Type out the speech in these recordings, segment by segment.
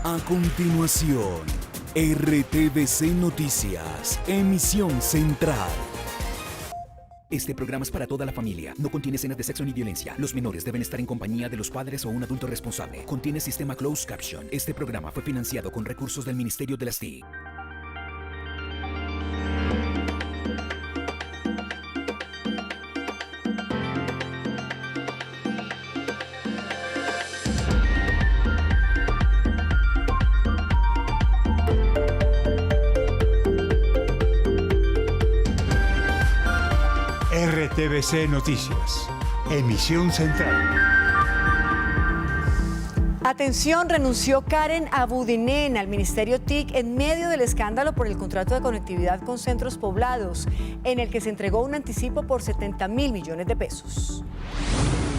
A continuación, RTVC Noticias, emisión central. Este programa es para toda la familia. No contiene escenas de sexo ni violencia. Los menores deben estar en compañía de los padres o un adulto responsable. Contiene sistema closed caption. Este programa fue financiado con recursos del Ministerio de las TIC. RTVC Noticias, emisión central. Atención, renunció Karen Abudinen al Ministerio TIC en medio del escándalo por el contrato de conectividad con centros poblados, en el que se entregó un anticipo por 70.000 millones de pesos.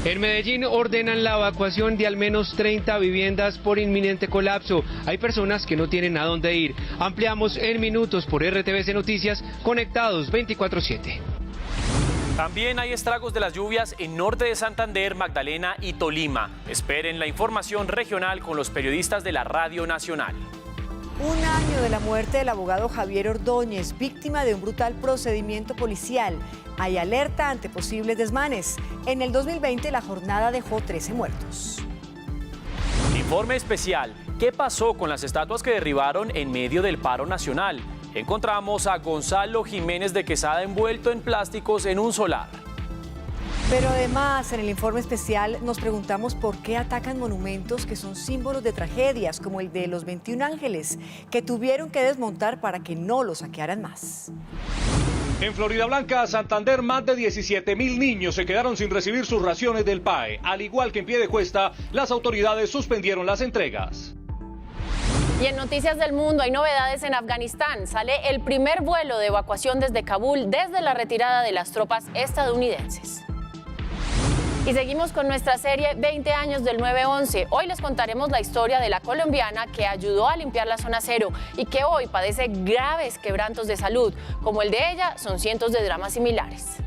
En Medellín ordenan la evacuación de al menos 30 viviendas por inminente colapso. Hay personas que no tienen a dónde ir. Ampliamos en minutos por RTVC Noticias, conectados 24/7. También hay estragos de las lluvias en norte de Santander, Magdalena y Tolima. Esperen la información regional con los periodistas de la Radio Nacional. Un año de la muerte del abogado Javier Ordóñez, víctima de un brutal procedimiento policial. Hay alerta ante posibles desmanes. En el 2020 la jornada dejó 13 muertos. Informe especial. ¿Qué pasó con las estatuas que derribaron en medio del paro nacional? Encontramos a Gonzalo Jiménez de Quesada envuelto en plásticos en un solar. Pero además, en el informe especial nos preguntamos por qué atacan monumentos que son símbolos de tragedias, como el de los 21 ángeles, que tuvieron que desmontar para que no los saquearan más. En Florida Blanca, Santander, más de 17.000 niños se quedaron sin recibir sus raciones del PAE. Al igual que en Piedecuesta, las autoridades suspendieron las entregas. Y en Noticias del Mundo hay novedades en Afganistán. Sale el primer vuelo de evacuación desde Kabul desde la retirada de las tropas estadounidenses. Y seguimos con nuestra serie 20 años del 9/11. Hoy les contaremos la historia de la colombiana que ayudó a limpiar la zona cero y que hoy padece graves quebrantos de salud. Como el de ella, son cientos de dramas similares.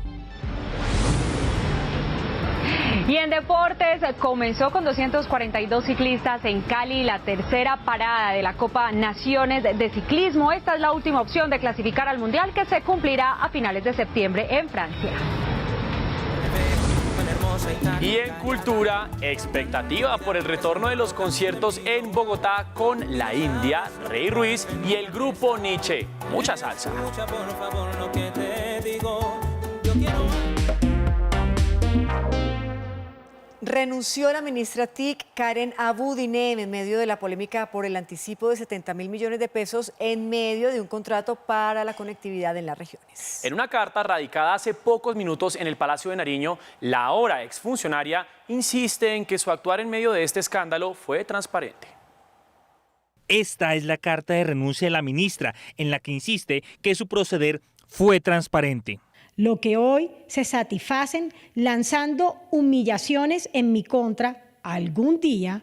Y en deportes, comenzó con 242 ciclistas en Cali, la tercera parada de la Copa Naciones de Ciclismo. Esta es la última opción de clasificar al Mundial, que se cumplirá a finales de septiembre en Francia. Y en cultura, expectativa por el retorno de los conciertos en Bogotá con La India, Rey Ruiz y el grupo Nietzsche. Mucha salsa. Renunció la ministra TIC, Karen Abudinen, en medio de la polémica por el anticipo de 70.000 millones de pesos en medio de un contrato para la conectividad en las regiones. En una carta radicada hace pocos minutos en el Palacio de Nariño, la ahora exfuncionaria insiste en que su actuar en medio de este escándalo fue transparente. Esta es la carta de renuncia de la ministra, en la que insiste que su proceder fue transparente. Lo que hoy se satisfacen lanzando humillaciones en mi contra, algún día,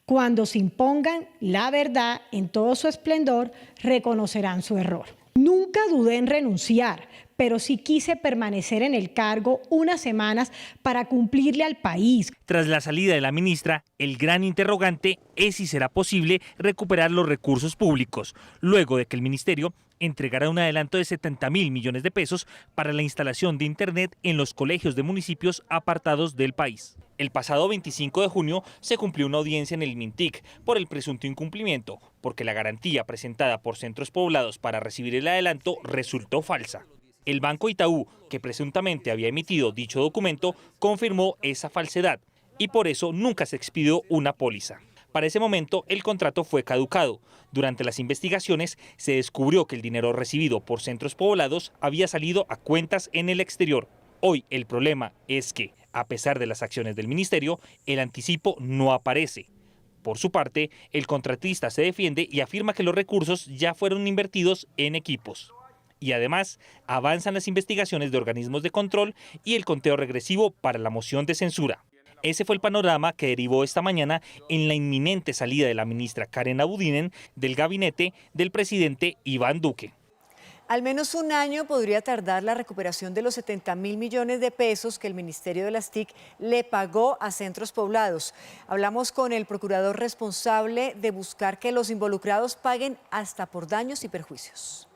cuando se impongan la verdad en todo su esplendor, reconocerán su error. Nunca dudé en renunciar, pero sí quise permanecer en el cargo unas semanas para cumplirle al país. Tras la salida de la ministra, el gran interrogante es si será posible recuperar los recursos públicos, luego de que el ministerio entregara un adelanto de 70.000 millones de pesos para la instalación de Internet en los colegios de municipios apartados del país. El pasado 25 de junio se cumplió una audiencia en el MINTIC por el presunto incumplimiento, porque la garantía presentada por centros poblados para recibir el adelanto resultó falsa. El Banco Itaú, que presuntamente había emitido dicho documento, confirmó esa falsedad y por eso nunca se expidió una póliza. Para ese momento, el contrato fue caducado. Durante las investigaciones, se descubrió que el dinero recibido por centros poblados había salido a cuentas en el exterior. Hoy el problema es que, a pesar de las acciones del ministerio, el anticipo no aparece. Por su parte, el contratista se defiende y afirma que los recursos ya fueron invertidos en equipos. Y además, avanzan las investigaciones de organismos de control y el conteo regresivo para la moción de censura. Ese fue el panorama que derivó esta mañana en la inminente salida de la ministra Karen Abudinen del gabinete del presidente Iván Duque. Al menos un año podría tardar la recuperación de los 70.000 millones de pesos que el Ministerio de las TIC le pagó a centros poblados. Hablamos con el procurador responsable de buscar que los involucrados paguen hasta por daños y perjuicios.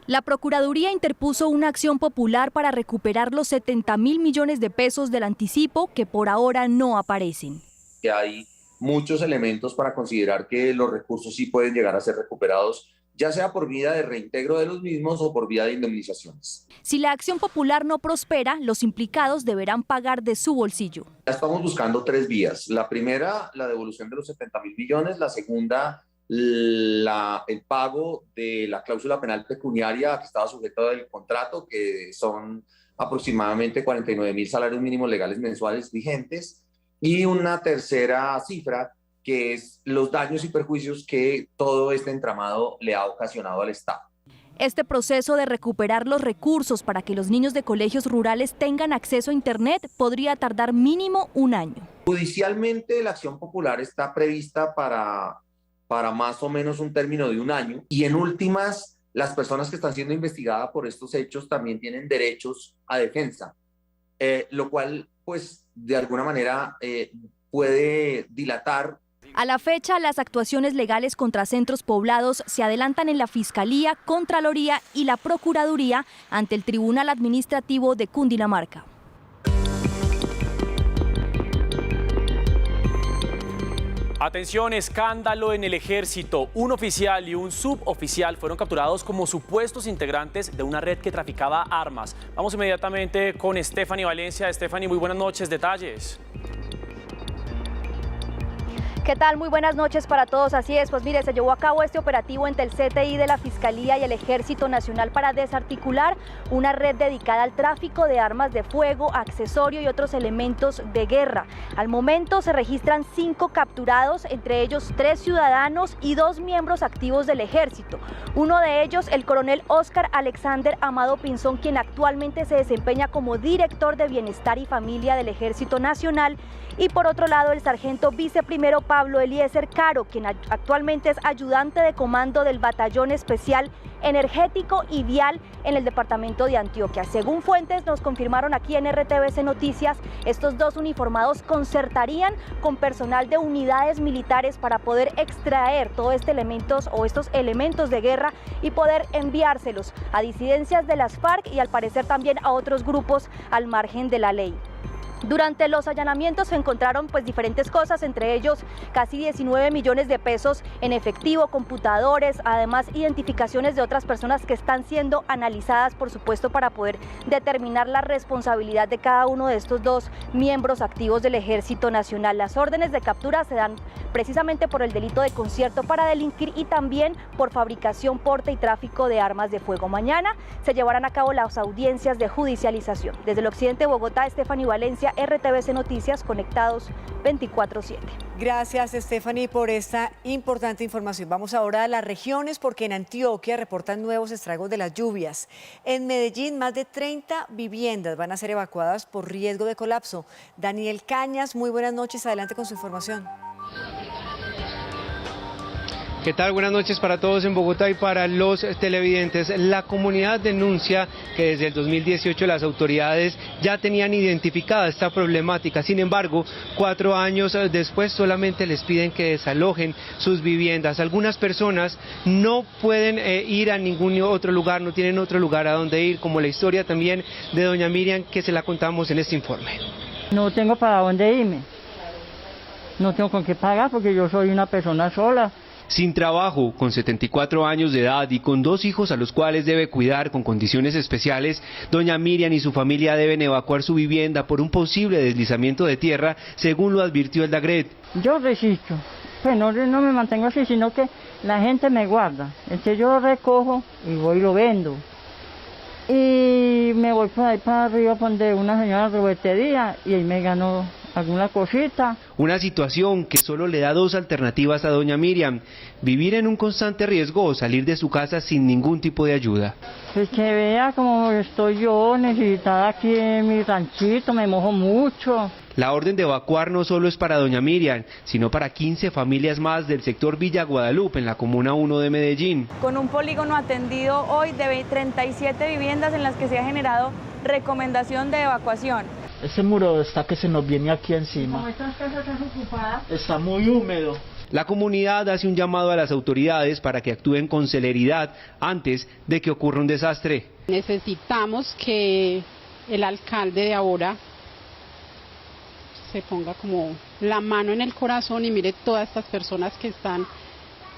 La Procuraduría interpuso una acción popular para recuperar los 70.000 millones de pesos del anticipo que por ahora no aparecen. Que hay muchos elementos para considerar que los recursos sí pueden llegar a ser recuperados, ya sea por vía de reintegro de los mismos o por vía de indemnizaciones. Si la acción popular no prospera, los implicados deberán pagar de su bolsillo. Ya estamos buscando 3 vías. La primera, la devolución de los 70.000 millones. La segunda, el pago de la cláusula penal pecuniaria que estaba sujeta al contrato, que son aproximadamente 49.000 salarios mínimos legales mensuales vigentes. Y una tercera cifra, que es los daños y perjuicios que todo este entramado le ha ocasionado al Estado. Este proceso de recuperar los recursos para que los niños de colegios rurales tengan acceso a Internet podría tardar mínimo un año. Judicialmente, la acción popular está prevista para más o menos un término de un año, y en últimas, las personas que están siendo investigadas por estos hechos también tienen derechos a defensa, lo cual, pues, de alguna manera puede dilatar. A la fecha, las actuaciones legales contra centros poblados se adelantan en la Fiscalía, Contraloría y la Procuraduría ante el Tribunal Administrativo de Cundinamarca. Atención, escándalo en el ejército. Un oficial y un suboficial fueron capturados como supuestos integrantes de una red que traficaba armas. Vamos inmediatamente con Stephanie Valencia. Stephanie, muy buenas noches. Detalles. ¿Qué tal? Muy buenas noches para todos. Así es, pues mire, se llevó a cabo este operativo entre el CTI de la Fiscalía y el Ejército Nacional para desarticular una red dedicada al tráfico de armas de fuego, accesorio y otros elementos de guerra. Al momento se registran 5 capturados, entre ellos 3 ciudadanos y 2 miembros activos del Ejército. Uno de ellos, el coronel Óscar Alexander Amado Pinzón, quien actualmente se desempeña como director de Bienestar y Familia del Ejército Nacional. Y por otro lado, el sargento viceprimero Pablo Eliezer Caro, quien actualmente es ayudante de comando del Batallón Especial Energético y Vial en el departamento de Antioquia. Según fuentes nos confirmaron aquí en RTVC Noticias, estos 2 uniformados concertarían con personal de unidades militares para poder extraer todos estos elementos de guerra y poder enviárselos a disidencias de las FARC y al parecer también a otros grupos al margen de la ley. Durante los allanamientos se encontraron diferentes cosas, entre ellos casi 19 millones de pesos en efectivo, computadores, además identificaciones de otras personas que están siendo analizadas, por supuesto, para poder determinar la responsabilidad de cada uno de estos 2 miembros activos del Ejército Nacional. Las órdenes de captura se dan precisamente por el delito de concierto para delinquir y también por fabricación, porte y tráfico de armas de fuego. Mañana se llevarán a cabo las audiencias de judicialización. Desde el occidente de Bogotá, Stephanie Valencia, RTVC Noticias, conectados 24/7. Gracias, Stephanie, por esta importante información. Vamos ahora a las regiones porque en Antioquia reportan nuevos estragos de las lluvias. En Medellín, más de 30 viviendas van a ser evacuadas por riesgo de colapso. Daniel Cañas, muy buenas noches. Adelante con su información. ¿Qué tal? Buenas noches para todos en Bogotá y para los televidentes. La comunidad denuncia que desde el 2018 las autoridades ya tenían identificada esta problemática. Sin embargo, 4 años después solamente les piden que desalojen sus viviendas. Algunas personas no pueden ir a ningún otro lugar, no tienen otro lugar a donde ir, como la historia también de doña Miriam, que se la contamos en este informe. No tengo para dónde irme, no tengo con qué pagar porque yo soy una persona sola. Sin trabajo, con 74 años de edad y con 2 hijos a los cuales debe cuidar con condiciones especiales, doña Miriam y su familia deben evacuar su vivienda por un posible deslizamiento de tierra, según lo advirtió el DAGRET. Yo resisto, pues no me mantengo así, sino que la gente me guarda. Entonces yo lo recojo y voy y lo vendo. Y me voy por ahí para arriba donde una señora robetería y ahí me ganó alguna cosita. Una situación que solo le da dos alternativas a doña Miriam: vivir en un constante riesgo o salir de su casa sin ningún tipo de ayuda. Pues que vea cómo estoy yo, necesitada aquí en mi ranchito, me mojo mucho. La orden de evacuar no solo es para doña Miriam, sino para 15 familias más del sector Villa Guadalupe, en la Comuna 1 de Medellín. Con un polígono atendido hoy de 37 viviendas en las que se ha generado recomendación de evacuación. Ese muro está que se nos viene aquí encima. Como estas casas están ocupadas. Está muy húmedo. La comunidad hace un llamado a las autoridades para que actúen con celeridad antes de que ocurra un desastre. Necesitamos que el alcalde de ahora se ponga como la mano en el corazón y mire todas estas personas que están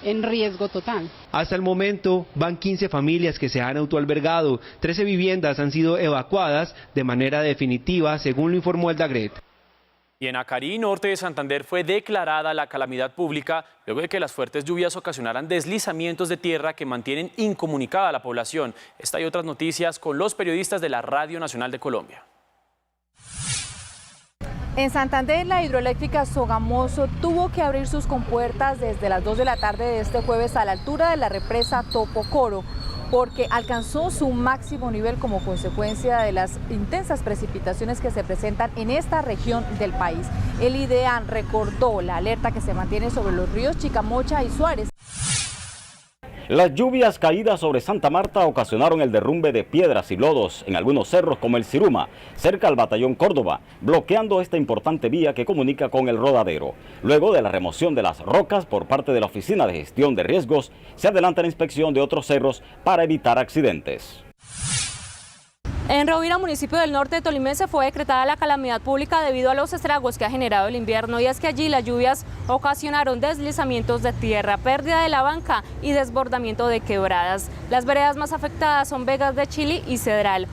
en riesgo total. Hasta el momento van 15 familias que se han autoalbergado, 13 viviendas han sido evacuadas de manera definitiva, según lo informó el DAGRET. Y en Acarí, norte de Santander, fue declarada la calamidad pública luego de que las fuertes lluvias ocasionaran deslizamientos de tierra que mantienen incomunicada a la población. Esta y otras noticias con los periodistas de la Radio Nacional de Colombia. En Santander, la hidroeléctrica Sogamoso tuvo que abrir sus compuertas desde las 2 de la tarde de este jueves a la altura de la represa Topocoro, porque alcanzó su máximo nivel como consecuencia de las intensas precipitaciones que se presentan en esta región del país. El IDEAN recordó la alerta que se mantiene sobre los ríos Chicamocha y Suárez. Las lluvias caídas sobre Santa Marta ocasionaron el derrumbe de piedras y lodos en algunos cerros como el Siruma, cerca al Batallón Córdoba, bloqueando esta importante vía que comunica con el Rodadero. Luego de la remoción de las rocas por parte de la Oficina de Gestión de Riesgos, se adelanta la inspección de otros cerros para evitar accidentes. En Rovira, municipio del norte tolimense, fue decretada la calamidad pública debido a los estragos que ha generado el invierno, y es que allí las lluvias ocasionaron deslizamientos de tierra, pérdida de la banca y desbordamiento de quebradas. Las veredas más afectadas son Vegas de Chili y Cedral.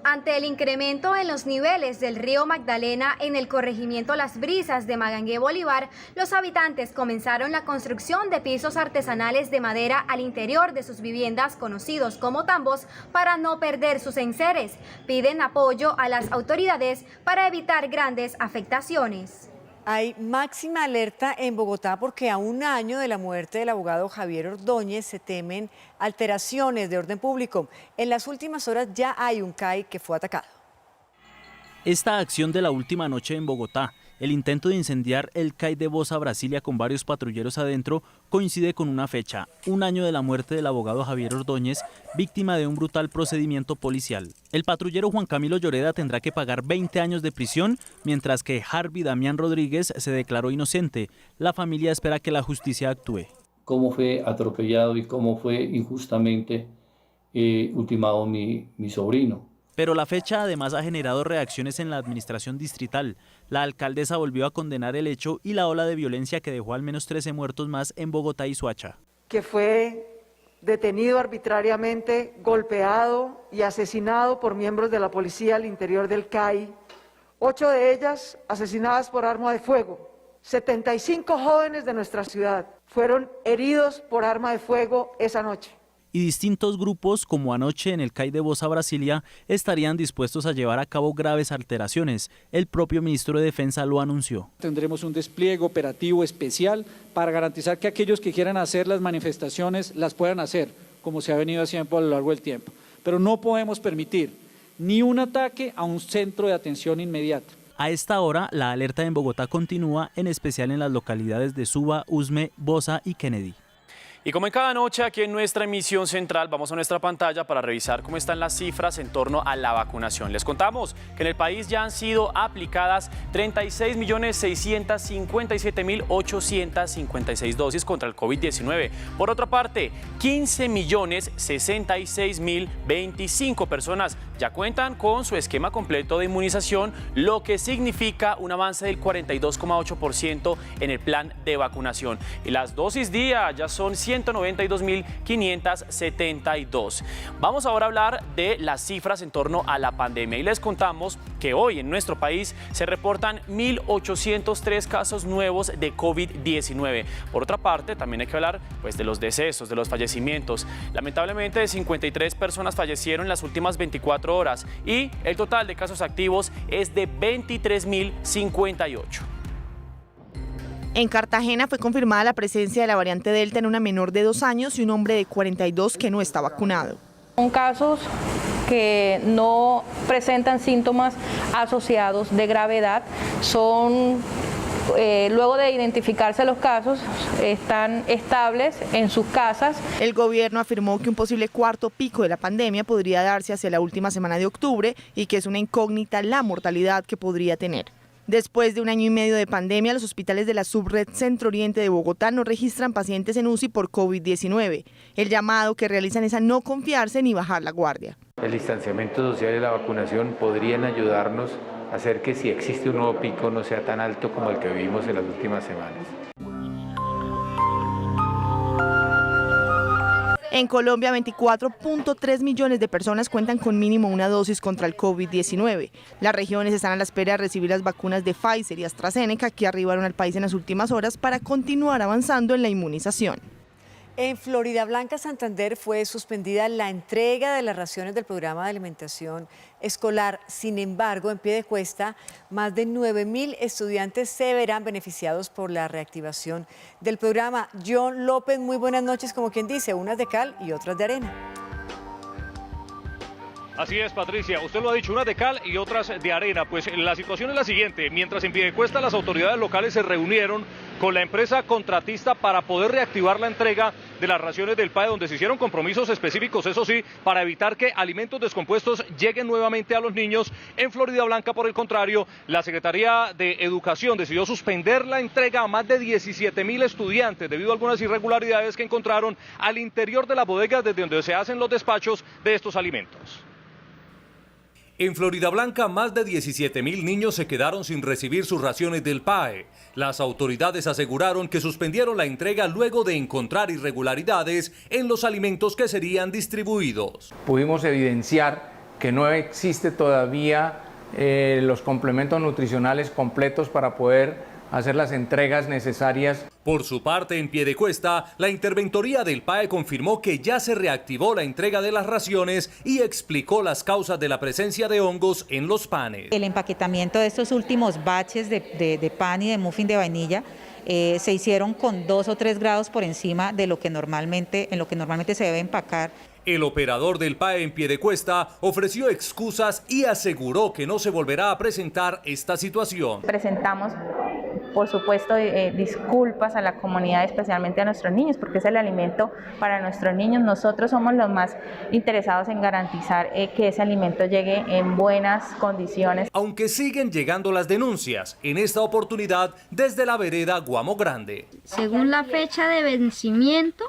Ante el incremento en los niveles del río Magdalena en el corregimiento Las Brisas de Magangué Bolívar, los habitantes comenzaron la construcción de pisos artesanales de madera al interior de sus viviendas, conocidos como tambos, para no perder sus enseres. Piden apoyo a las autoridades para evitar grandes afectaciones. Hay máxima alerta en Bogotá porque a un año de la muerte del abogado Javier Ordóñez se temen alteraciones de orden público. En las últimas horas ya hay un CAI que fue atacado. Esta acción de la última noche en Bogotá, el intento de incendiar el CAI de Bosa Brasilia con varios patrulleros adentro, coincide con una fecha, un año de la muerte del abogado Javier Ordóñez, víctima de un brutal procedimiento policial. El patrullero Juan Camilo Lloreda tendrá que pagar 20 años de prisión, mientras que Harvey Damián Rodríguez se declaró inocente. La familia espera que la justicia actúe. Cómo fue atropellado y cómo fue injustamente ultimado mi sobrino. Pero la fecha además ha generado reacciones en la administración distrital. La alcaldesa volvió a condenar el hecho y la ola de violencia que dejó al menos 13 muertos más en Bogotá y Soacha. Que fue detenido arbitrariamente, golpeado y asesinado por miembros de la policía al interior del CAI, 8 de ellas asesinadas por arma de fuego. 75 jóvenes de nuestra ciudad fueron heridos por arma de fuego esa noche. Y distintos grupos, como anoche en el CAI de Bosa Brasilia, estarían dispuestos a llevar a cabo graves alteraciones. El propio ministro de Defensa lo anunció. Tendremos un despliegue operativo especial para garantizar que aquellos que quieran hacer las manifestaciones las puedan hacer, como se ha venido haciendo a lo largo del tiempo. Pero no podemos permitir ni un ataque a un centro de atención inmediata. A esta hora, la alerta en Bogotá continúa, en especial en las localidades de Suba, Usme, Bosa y Kennedy. Y como en cada noche aquí en nuestra emisión central, vamos a nuestra pantalla para revisar cómo están las cifras en torno a la vacunación. Les contamos que en el país ya han sido aplicadas 36.657.856 dosis contra el COVID-19. Por otra parte, 15.066.025 personas ya cuentan con su esquema completo de inmunización, lo que significa un avance del 42,8% en el plan de vacunación. Y las dosis día ya son 100 192.572. Vamos ahora a hablar de las cifras en torno a la pandemia y les contamos que hoy en nuestro país se reportan 1.803 casos nuevos de COVID-19. Por otra parte, también hay que hablar de los decesos, de los fallecimientos. Lamentablemente, 53 personas fallecieron en las últimas 24 horas y el total de casos activos es de 23.058. En Cartagena fue confirmada la presencia de la variante Delta en una menor de 2 años y un hombre de 42 que no está vacunado. Son casos que no presentan síntomas asociados de gravedad, luego de identificarse los casos, están estables en sus casas. El gobierno afirmó que un posible cuarto pico de la pandemia podría darse hacia la última semana de octubre y que es una incógnita la mortalidad que podría tener. Después de 1 año y medio de pandemia, los hospitales de la subred Centro-Oriente de Bogotá no registran pacientes en UCI por COVID-19. El llamado que realizan es a no confiarse ni bajar la guardia. El distanciamiento social y la vacunación podrían ayudarnos a hacer que si existe un nuevo pico no sea tan alto como el que vivimos en las últimas semanas. En Colombia, 24.3 millones de personas cuentan con mínimo una dosis contra el COVID-19. Las regiones están a la espera de recibir las vacunas de Pfizer y AstraZeneca que arribaron al país en las últimas horas para continuar avanzando en la inmunización. En Floridablanca, Santander, fue suspendida la entrega de las raciones del programa de alimentación escolar. Sin embargo, en Piedecuesta, más de 9.000 estudiantes se verán beneficiados por la reactivación del programa. John López, muy buenas noches, como quien dice, unas de cal y otras de arena. Así es, Patricia, usted lo ha dicho, unas de cal y otras de arena. Pues la situación es la siguiente: mientras en Piedecuesta las autoridades locales se reunieron con la empresa contratista para poder reactivar la entrega de las raciones del PAE, donde se hicieron compromisos específicos, eso sí, para evitar que alimentos descompuestos lleguen nuevamente a los niños. En Floridablanca, por el contrario, la Secretaría de Educación decidió suspender la entrega a más de 17.000 estudiantes debido a algunas irregularidades que encontraron al interior de las bodegas desde donde se hacen los despachos de estos alimentos. En Floridablanca, más de 17.000 niños se quedaron sin recibir sus raciones del PAE. Las autoridades aseguraron que suspendieron la entrega luego de encontrar irregularidades en los alimentos que serían distribuidos. Pudimos evidenciar que no existe todavía los complementos nutricionales completos para poder hacer las entregas necesarias. Por su parte, en Piedecuesta, la interventoría del PAE confirmó que ya se reactivó la entrega de las raciones y explicó las causas de la presencia de hongos en los panes. El empaquetamiento de estos últimos baches de pan y de muffin de vainilla se hicieron con 2 o 3 grados por encima de lo que normalmente se debe empacar. El operador del PAE en Piedecuesta ofreció excusas y aseguró que no se volverá a presentar esta situación. Presentamos, por supuesto, disculpas a la comunidad, especialmente a nuestros niños, porque es el alimento para nuestros niños. Nosotros somos los más interesados en garantizar que ese alimento llegue en buenas condiciones. Aunque siguen llegando las denuncias, en esta oportunidad desde la vereda Guamo Grande. Según la fecha de vencimiento,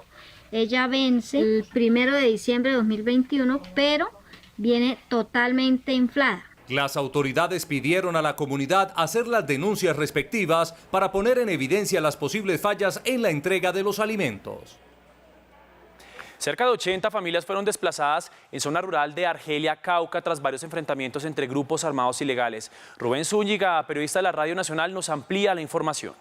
ella vence el 1 de diciembre de 2021, pero viene totalmente inflada. Las autoridades pidieron a la comunidad hacer las denuncias respectivas para poner en evidencia las posibles fallas en la entrega de los alimentos. Cerca de 80 familias fueron desplazadas en zona rural de Argelia, Cauca, tras varios enfrentamientos entre grupos armados ilegales. Rubén Zúñiga, periodista de la Radio Nacional, nos amplía la información.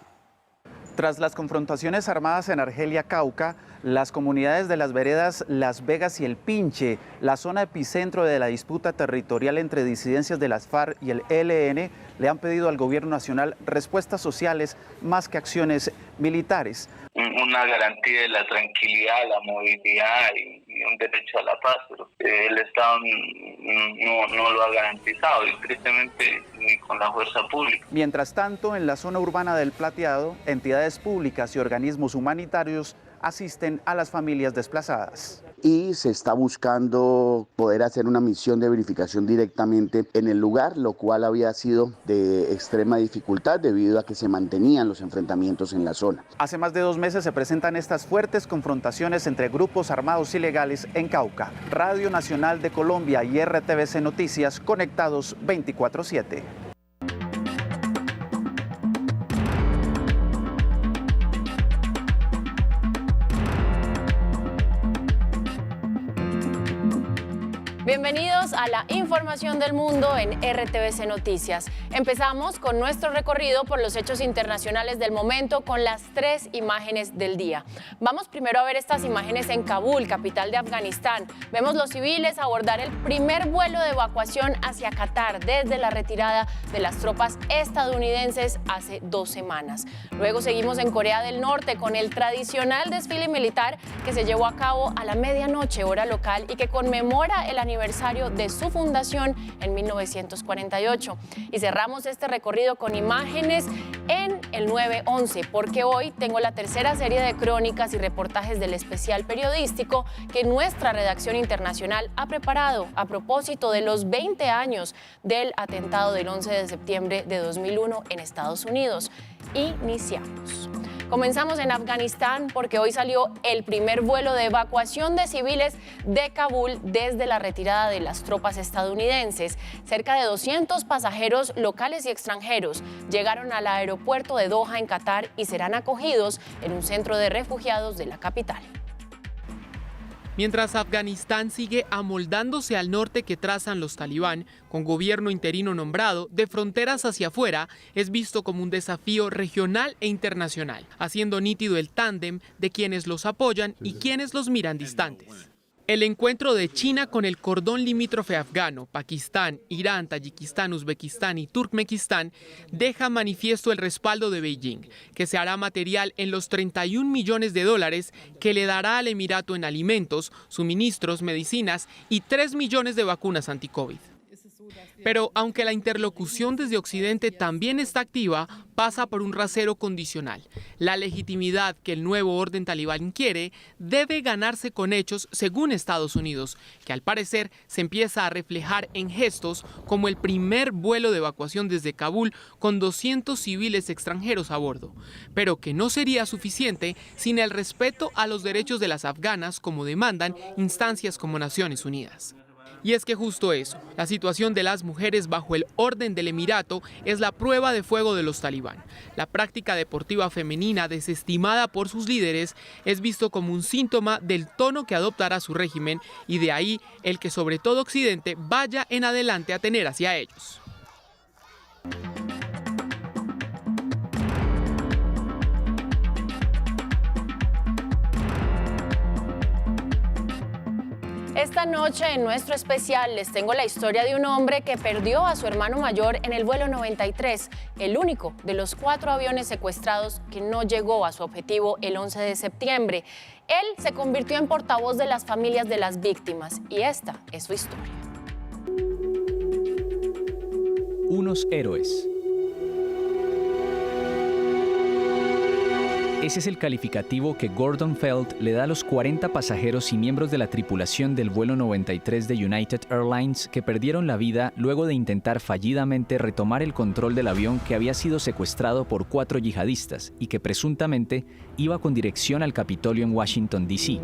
Tras las confrontaciones armadas en Argelia, Cauca, las comunidades de las veredas Las Vegas y El Pinche, la zona epicentro de la disputa territorial entre disidencias de las FARC y el ELN, le han pedido al gobierno nacional respuestas sociales más que acciones militares. Una garantía de la tranquilidad, la movilidad y un derecho a la paz, pero el Estado no lo ha garantizado y tristemente ni con la fuerza pública. Mientras tanto, en la zona urbana del Plateado, entidades públicas y organismos humanitarios asisten a las familias desplazadas. Y se está buscando poder hacer una misión de verificación directamente en el lugar, lo cual había sido de extrema dificultad debido a que se mantenían los enfrentamientos en la zona. Hace más de 2 meses se presentan estas fuertes confrontaciones entre grupos armados ilegales en Cauca. Radio Nacional de Colombia y RTVC Noticias conectados 24/7. Bienvenidos a la información del mundo en RTVC Noticias. Empezamos con nuestro recorrido por los hechos internacionales del momento con las 3 imágenes del día. Vamos primero a ver estas imágenes en Kabul, capital de Afganistán. Vemos los civiles abordar el primer vuelo de evacuación hacia Qatar desde la retirada de las tropas estadounidenses hace 2 semanas. Luego seguimos en Corea del Norte con el tradicional desfile militar que se llevó a cabo a la medianoche hora local y que conmemora el aniversario de su fundación en 1948. Y cerramos este recorrido con imágenes en el 9/11, porque hoy tengo la tercera serie de crónicas y reportajes del especial periodístico que nuestra redacción internacional ha preparado a propósito de los 20 años del atentado del 11 de septiembre de 2001 en Estados Unidos. Iniciamos. Comenzamos en Afganistán porque hoy salió el primer vuelo de evacuación de civiles de Kabul desde la retirada de las tropas estadounidenses. Cerca de 200 pasajeros locales y extranjeros llegaron al aeropuerto de Doha en Qatar y serán acogidos en un centro de refugiados de la capital. Mientras Afganistán sigue amoldándose al norte que trazan los talibán, con gobierno interino nombrado, de fronteras hacia afuera, es visto como un desafío regional e internacional, haciendo nítido el tándem de quienes los apoyan y quienes los miran distantes. El encuentro de China con el cordón limítrofe afgano, Pakistán, Irán, Tayikistán, Uzbekistán y Turkmenistán deja manifiesto el respaldo de Beijing, que se hará material en los 31 millones de dólares que le dará al Emirato en alimentos, suministros, medicinas y 3 millones de vacunas anti-COVID. Pero aunque la interlocución desde Occidente también está activa, pasa por un rasero condicional. La legitimidad que el nuevo orden talibán quiere debe ganarse con hechos según Estados Unidos, que al parecer se empieza a reflejar en gestos como el primer vuelo de evacuación desde Kabul con 200 civiles extranjeros a bordo, pero que no sería suficiente sin el respeto a los derechos de las afganas como demandan instancias como Naciones Unidas. Y es que justo eso, la situación de las mujeres bajo el orden del Emirato es la prueba de fuego de los talibán. La práctica deportiva femenina desestimada por sus líderes es visto como un síntoma del tono que adoptará su régimen y de ahí el que sobre todo Occidente vaya en adelante a tener hacia ellos. Esta noche en nuestro especial les tengo la historia de un hombre que perdió a su hermano mayor en el vuelo 93, el único de los 4 aviones secuestrados que no llegó a su objetivo el 11 de septiembre. Él se convirtió en portavoz de las familias de las víctimas y esta es su historia. Unos héroes. Ese es el calificativo que Gordon Feld le da a los 40 pasajeros y miembros de la tripulación del vuelo 93 de United Airlines que perdieron la vida luego de intentar fallidamente retomar el control del avión que había sido secuestrado por 4 yihadistas y que presuntamente iba con dirección al Capitolio en Washington, D.C.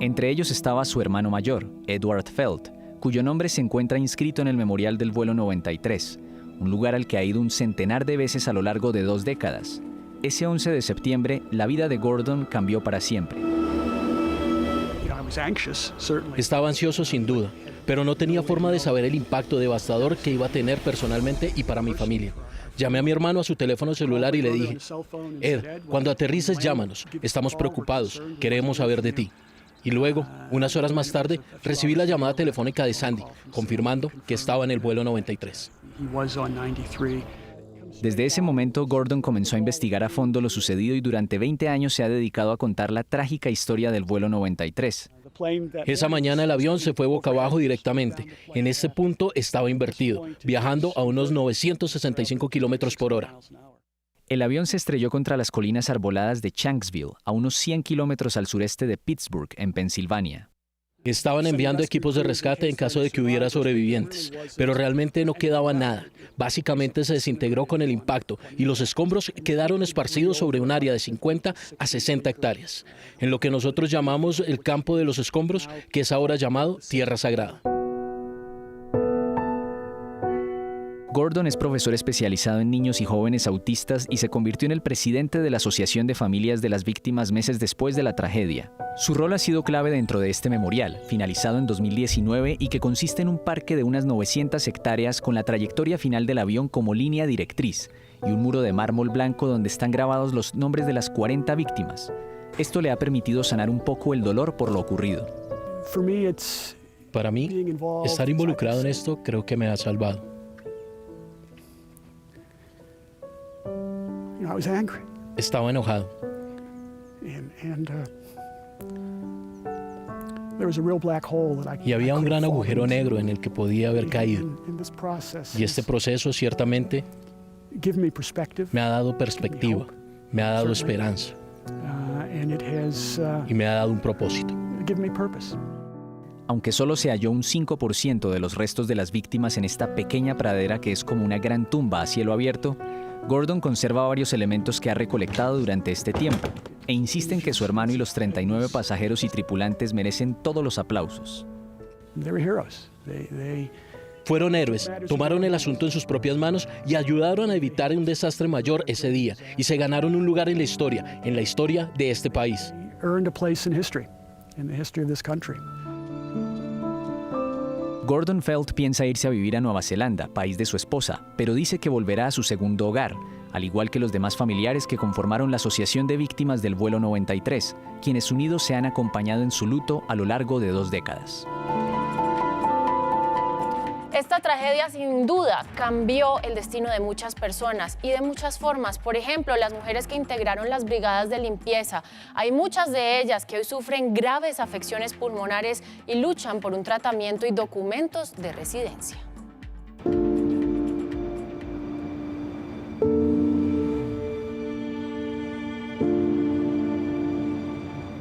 Entre ellos estaba su hermano mayor, Edward Feld, cuyo nombre se encuentra inscrito en el memorial del vuelo 93, un lugar al que ha ido un centenar de veces a lo largo de 2 décadas. Ese 11 de septiembre, la vida de Gordon cambió para siempre. Estaba ansioso sin duda, pero no tenía forma de saber el impacto devastador que iba a tener personalmente y para mi familia. Llamé a mi hermano a su teléfono celular y le dije: Ed, cuando aterrices llámanos, estamos preocupados, queremos saber de ti. Y luego, unas horas más tarde, recibí la llamada telefónica de Sandy, confirmando que estaba en el vuelo 93. Desde ese momento, Gordon comenzó a investigar a fondo lo sucedido y durante 20 años se ha dedicado a contar la trágica historia del vuelo 93. Esa mañana el avión se fue boca abajo directamente. En ese punto estaba invertido, viajando a unos 965 kilómetros por hora. El avión se estrelló contra las colinas arboladas de Shanksville, a unos 100 kilómetros al sureste de Pittsburgh, en Pensilvania. Estaban enviando equipos de rescate en caso de que hubiera sobrevivientes, pero realmente no quedaba nada. Básicamente se desintegró con el impacto y los escombros quedaron esparcidos sobre un área de 50 a 60 hectáreas, en lo que nosotros llamamos el campo de los escombros, que es ahora llamado Tierra Sagrada. Gordon es profesor especializado en niños y jóvenes autistas y se convirtió en el presidente de la Asociación de Familias de las Víctimas meses después de la tragedia. Su rol ha sido clave dentro de este memorial, finalizado en 2019 y que consiste en un parque de unas 900 hectáreas con la trayectoria final del avión como línea directriz y un muro de mármol blanco donde están grabados los nombres de las 40 víctimas. Esto le ha permitido sanar un poco el dolor por lo ocurrido. Para mí, estar involucrado en esto creo que me ha salvado. Estaba enojado. Y había un gran agujero negro en el que podía haber caído. Y este proceso ciertamente me ha dado perspectiva, me ha dado esperanza y me ha dado un propósito. Aunque solo se halló un 5% de los restos de las víctimas en esta pequeña pradera que es como una gran tumba a cielo abierto, Gordon conserva varios elementos que ha recolectado durante este tiempo e insiste en que su hermano y los 39 pasajeros y tripulantes merecen todos los aplausos. Fueron héroes, tomaron el asunto en sus propias manos y ayudaron a evitar un desastre mayor ese día y se ganaron un lugar en la historia de este país. Gordon Felt piensa irse a vivir a Nueva Zelanda, país de su esposa, pero dice que volverá a su segundo hogar, al igual que los demás familiares que conformaron la Asociación de Víctimas del Vuelo 93, quienes unidos se han acompañado en su luto a lo largo de 2 décadas. Esta tragedia sin duda cambió el destino de muchas personas y de muchas formas. Por ejemplo, las mujeres que integraron las brigadas de limpieza. Hay muchas de ellas que hoy sufren graves afecciones pulmonares y luchan por un tratamiento y documentos de residencia.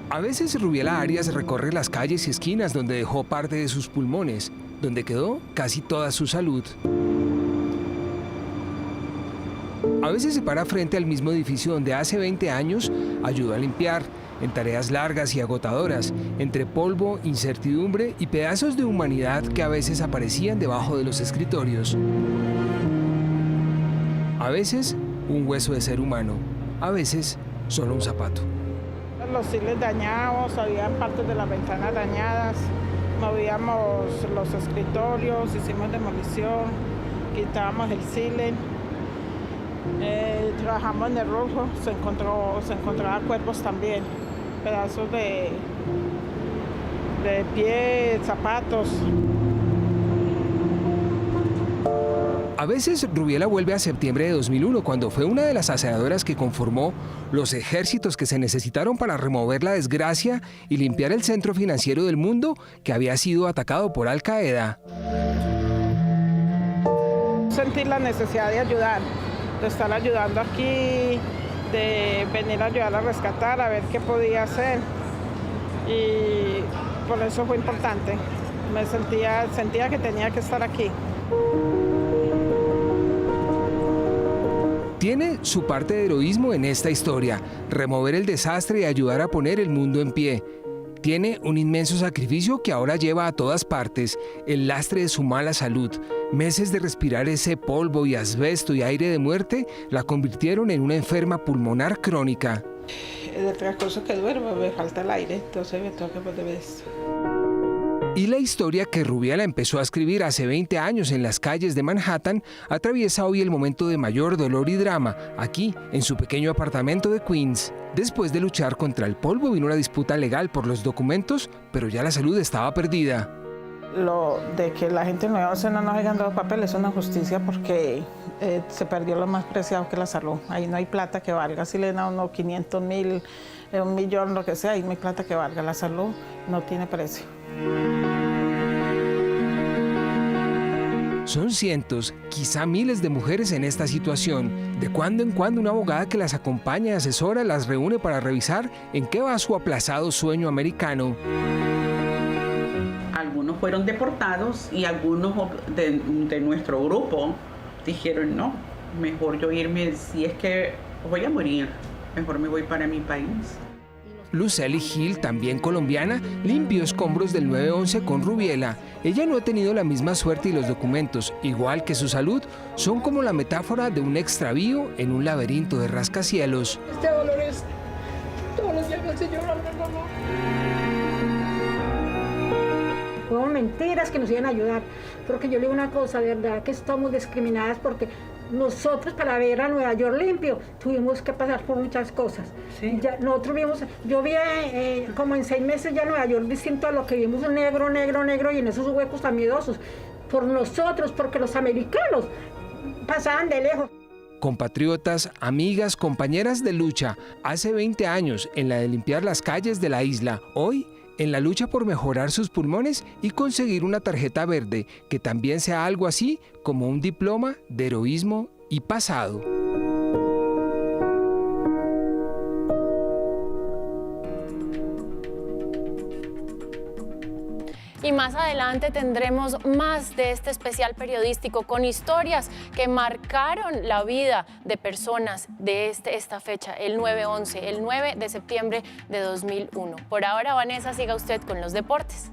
A veces Rubiela Arias recorre las calles y esquinas donde dejó parte de sus pulmones, donde quedó casi toda su salud. A veces se para frente al mismo edificio donde hace 20 años ayudó a limpiar, en tareas largas y agotadoras, entre polvo, incertidumbre y pedazos de humanidad que a veces aparecían debajo de los escritorios. A veces, un hueso de ser humano, a veces, solo un zapato. Los siles dañados, había partes de las ventanas dañadas, movíamos los escritorios, hicimos demolición, quitábamos el ceiling, trabajamos en el rojo, se encontraba cuerpos también, pedazos de pie, zapatos. A veces Rubiela vuelve a septiembre de 2001, cuando fue una de las aseadoras que conformó los ejércitos que se necesitaron para remover la desgracia y limpiar el centro financiero del mundo que había sido atacado por Al Qaeda. Sentí la necesidad de ayudar, de estar ayudando aquí, de venir a ayudar a rescatar, a ver qué podía hacer. Y por eso fue importante. Sentía que tenía que estar aquí. Tiene su parte de heroísmo en esta historia, remover el desastre y ayudar a poner el mundo en pie. Tiene un inmenso sacrificio que ahora lleva a todas partes, el lastre de su mala salud. Meses de respirar ese polvo y asbesto y aire de muerte la convirtieron en una enferma pulmonar crónica. De otras cosas que duermo, me falta el aire, entonces me tengo que poner esto. Y la historia que Rubiela empezó a escribir hace 20 años en las calles de Manhattan atraviesa hoy el momento de mayor dolor y drama, aquí, en su pequeño apartamento de Queens. Después de luchar contra el polvo vino una disputa legal por los documentos, pero ya la salud estaba perdida. Lo de que la gente no nos hayan dado papeles es una justicia porque se perdió lo más preciado que la salud. Ahí no hay plata que valga, si le dan a uno 500.000, 1 millón, lo que sea, ahí no hay plata que valga. La salud no tiene precio. Son cientos, quizá miles de mujeres en esta situación. De cuando en cuando una abogada que las acompaña y asesora las reúne para revisar en qué va su aplazado sueño americano. Algunos fueron deportados y algunos de nuestro grupo dijeron no, mejor yo irme, si es que voy a morir, mejor me voy para mi país. Lucely Hill, también colombiana, limpió escombros del 911 con Rubiela. Ella no ha tenido la misma suerte y los documentos, igual que su salud, son como la metáfora de un extravío en un laberinto de rascacielos. Este dolor es todos los días al Señor. Fueron mentiras que nos iban a ayudar, porque yo le digo una cosa, de verdad que estamos discriminadas porque nosotros para ver a Nueva York limpio tuvimos que pasar por muchas cosas. Sí. Ya, nosotros vimos, yo vi como en 6 meses ya Nueva York distinto a lo que vimos, negro, negro, negro, y en esos huecos tan miedosos, por nosotros, porque los americanos pasaban de lejos. Compatriotas, amigas, compañeras de lucha, hace 20 años en la de limpiar las calles de la isla, hoy en la lucha por mejorar sus pulmones y conseguir una tarjeta verde, que también sea algo así como un diploma de heroísmo y pasado. Y más adelante tendremos más de este especial periodístico con historias que marcaron la vida de personas de esta fecha, el 9/11, el 9 de septiembre de 2001. Por ahora, Vanessa, siga usted con los deportes.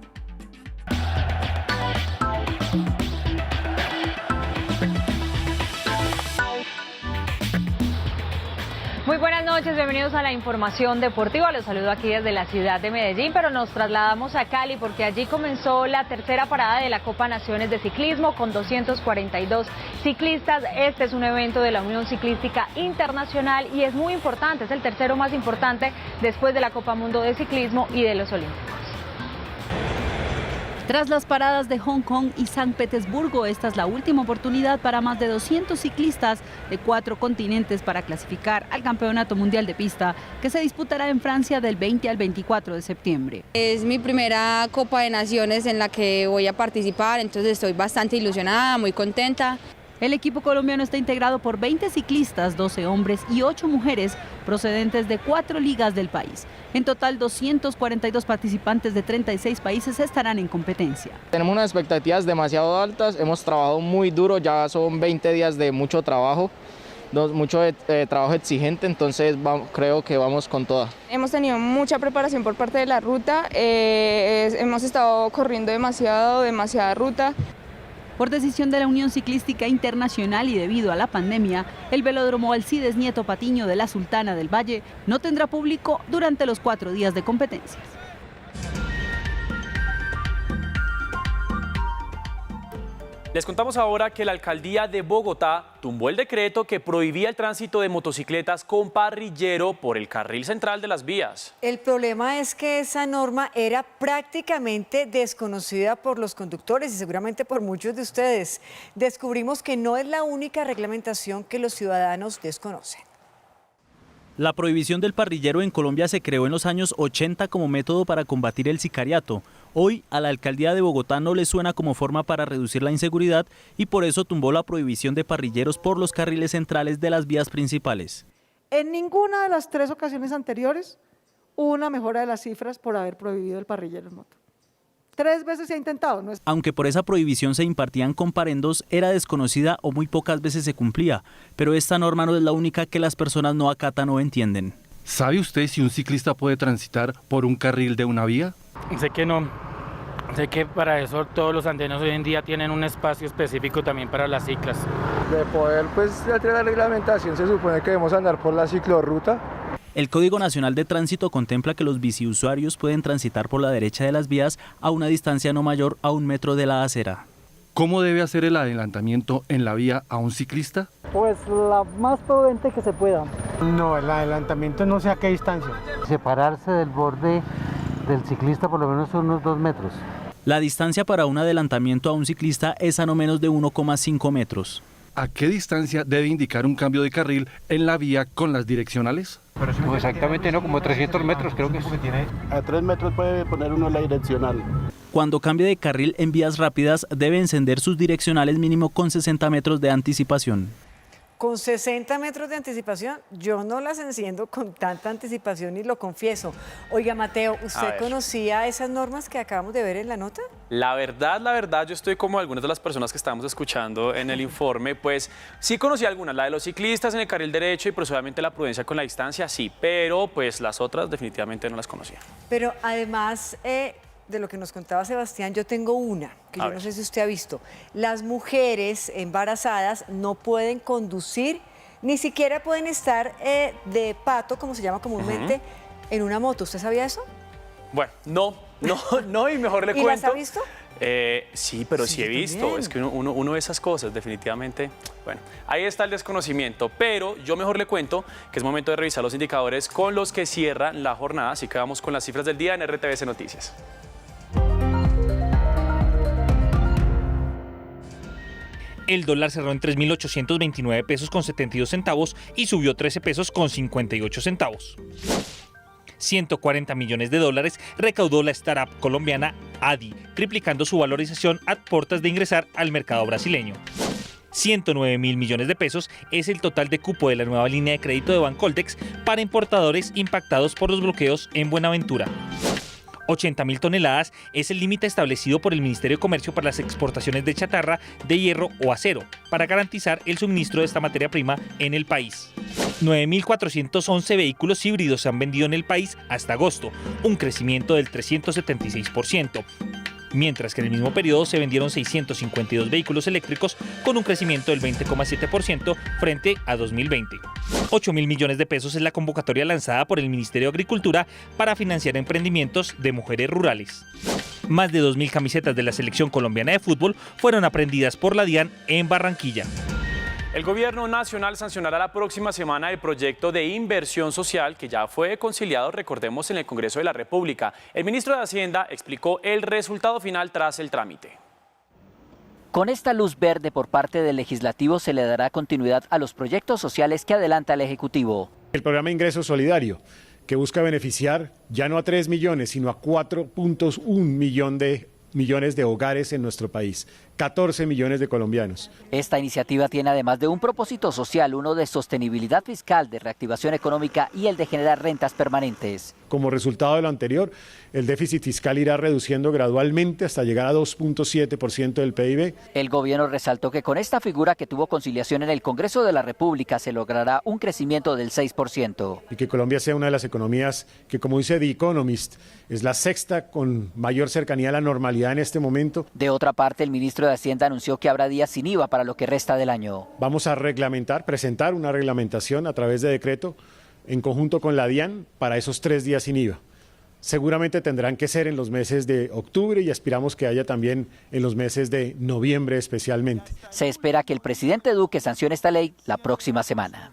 Muy buenas noches, bienvenidos a la información deportiva. Los saludo aquí desde la ciudad de Medellín, pero nos trasladamos a Cali porque allí comenzó la tercera parada de la Copa Naciones de Ciclismo con 242 ciclistas. Este es un evento de la Unión Ciclística Internacional y es muy importante, es el tercero más importante después de la Copa Mundo de Ciclismo y de los Olímpicos. Tras las paradas de Hong Kong y San Petersburgo, esta es la última oportunidad para más de 200 ciclistas de 4 continentes para clasificar al Campeonato Mundial de Pista, que se disputará en Francia del 20 al 24 de septiembre. Es mi primera Copa de Naciones en la que voy a participar, entonces estoy bastante ilusionada, muy contenta. El equipo colombiano está integrado por 20 ciclistas, 12 hombres y 8 mujeres procedentes de 4 ligas del país. En total, 242 participantes de 36 países estarán en competencia. Tenemos unas expectativas demasiado altas, hemos trabajado muy duro, ya son 20 días de mucho trabajo, mucho trabajo exigente, entonces creo que vamos con toda. Hemos tenido mucha preparación por parte de la ruta, hemos estado corriendo demasiada ruta. Por decisión de la Unión Ciclística Internacional y debido a la pandemia, el velódromo Alcides Nieto Patiño de la Sultana del Valle no tendrá público durante los 4 días de competencias. Les contamos ahora que la alcaldía de Bogotá tumbó el decreto que prohibía el tránsito de motocicletas con parrillero por el carril central de las vías. El problema es que esa norma era prácticamente desconocida por los conductores y seguramente por muchos de ustedes. Descubrimos que no es la única reglamentación que los ciudadanos desconocen. La prohibición del parrillero en Colombia se creó en los años 80 como método para combatir el sicariato. Hoy a la alcaldía de Bogotá no le suena como forma para reducir la inseguridad y por eso tumbó la prohibición de parrilleros por los carriles centrales de las vías principales. En ninguna de las 3 ocasiones anteriores hubo una mejora de las cifras por haber prohibido el parrillero en moto. 3 veces se ha intentado, ¿no? Aunque por esa prohibición se impartían comparendos, era desconocida o muy pocas veces se cumplía, pero esta norma no es la única que las personas no acatan o entienden. ¿Sabe usted si un ciclista puede transitar por un carril de una vía? Sé que no. Sé que para eso todos los andenes hoy en día tienen un espacio específico también para las ciclas. De poder, pues, de la reglamentación se supone que debemos andar por la ciclorruta. El Código Nacional de Tránsito contempla que los biciusuarios pueden transitar por la derecha de las vías a una distancia no mayor a 1 metro de la acera. ¿Cómo debe hacer el adelantamiento en la vía a un ciclista? Pues la más prudente que se pueda. No, el adelantamiento no sé a qué distancia. Separarse del borde del ciclista por lo menos unos 2 metros. La distancia para un adelantamiento a un ciclista es a no menos de 1,5 metros. ¿A qué distancia debe indicar un cambio de carril en la vía con las direccionales? No, exactamente no, como 300 metros creo que es. A 3 metros puede poner uno la direccional. Cuando cambie de carril en vías rápidas debe encender sus direccionales mínimo con 60 metros de anticipación. Con 60 metros de anticipación, yo no las enciendo con tanta anticipación y lo confieso. Oiga, Mateo, ¿usted conocía esas normas que acabamos de ver en la nota? La verdad, yo estoy como algunas de las personas que estamos escuchando en el informe, pues sí conocí algunas, la de los ciclistas en el carril derecho y pues obviamente la prudencia con la distancia, sí, pero pues las otras definitivamente no las conocía. Pero además de lo que nos contaba Sebastián, yo tengo una, que yo no sé si usted ha visto. Las mujeres embarazadas no pueden conducir, ni siquiera pueden estar de pato, como se llama comúnmente, en una moto. ¿Usted sabía eso? Bueno, no, y mejor le cuento. ¿Y las ha visto? Sí, pero sí he visto, también. Es que uno ve esas cosas, definitivamente. Bueno, ahí está el desconocimiento, pero yo mejor le cuento que es momento de revisar los indicadores con los que cierra la jornada, así que vamos con las cifras del día en RTVC Noticias. El dólar cerró en 3.829 pesos con 72 centavos y subió 13 pesos con 58 centavos. 140 millones de dólares recaudó la startup colombiana ADI, triplicando su valorización a puertas de ingresar al mercado brasileño. 109 mil millones de pesos es el total de cupo de la nueva línea de crédito de Bancoltex para importadores impactados por los bloqueos en Buenaventura. 80.000 toneladas es el límite establecido por el Ministerio de Comercio para las exportaciones de chatarra, de hierro o acero, para garantizar el suministro de esta materia prima en el país. 9.411 vehículos híbridos se han vendido en el país hasta agosto, un crecimiento del 376%. Mientras que en el mismo periodo se vendieron 652 vehículos eléctricos con un crecimiento del 20,7% frente a 2020. 8.000 millones de pesos es la convocatoria lanzada por el Ministerio de Agricultura para financiar emprendimientos de mujeres rurales. Más de 2.000 camisetas de la selección colombiana de fútbol fueron aprendidas por la DIAN en Barranquilla. El gobierno nacional sancionará la próxima semana el proyecto de inversión social que ya fue conciliado, recordemos, en el Congreso de la República. El ministro de Hacienda explicó el resultado final tras el trámite. Con esta luz verde por parte del Legislativo se le dará continuidad a los proyectos sociales que adelanta el Ejecutivo. El programa Ingreso Solidario, que busca beneficiar ya no a 3 millones, sino a 4.1 millones de hogares en nuestro país, 14 millones de colombianos. Esta iniciativa tiene además de un propósito social, uno de sostenibilidad fiscal, de reactivación económica y el de generar rentas permanentes. Como resultado de lo anterior, el déficit fiscal irá reduciendo gradualmente hasta llegar a 2.7% del PIB. El gobierno resaltó que con esta figura que tuvo conciliación en el Congreso de la República se logrará un crecimiento del 6%. Y que Colombia sea una de las economías que, como dice The Economist, es la sexta con mayor cercanía a la normalidad en este momento. De otra parte, el ministro de Hacienda anunció que habrá días sin IVA para lo que resta del año. Vamos a presentar una reglamentación a través de decreto en conjunto con la DIAN para esos 3 días sin IVA. Seguramente tendrán que ser en los meses de octubre y aspiramos que haya también en los meses de noviembre especialmente. Se espera que el presidente Duque sancione esta ley la próxima semana.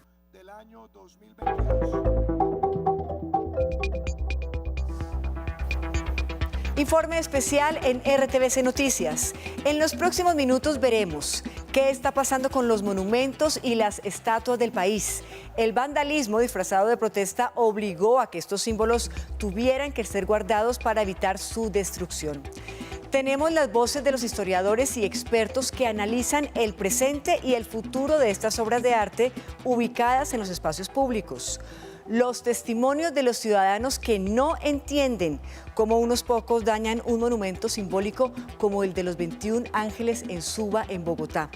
Informe especial en RTVC Noticias. En los próximos minutos veremos qué está pasando con los monumentos y las estatuas del país. El vandalismo disfrazado de protesta obligó a que estos símbolos tuvieran que ser guardados para evitar su destrucción. Tenemos las voces de los historiadores y expertos que analizan el presente y el futuro de estas obras de arte ubicadas en los espacios públicos. Los testimonios de los ciudadanos que no entienden cómo unos pocos dañan un monumento simbólico como el de los 21 Ángeles en Suba, en Bogotá.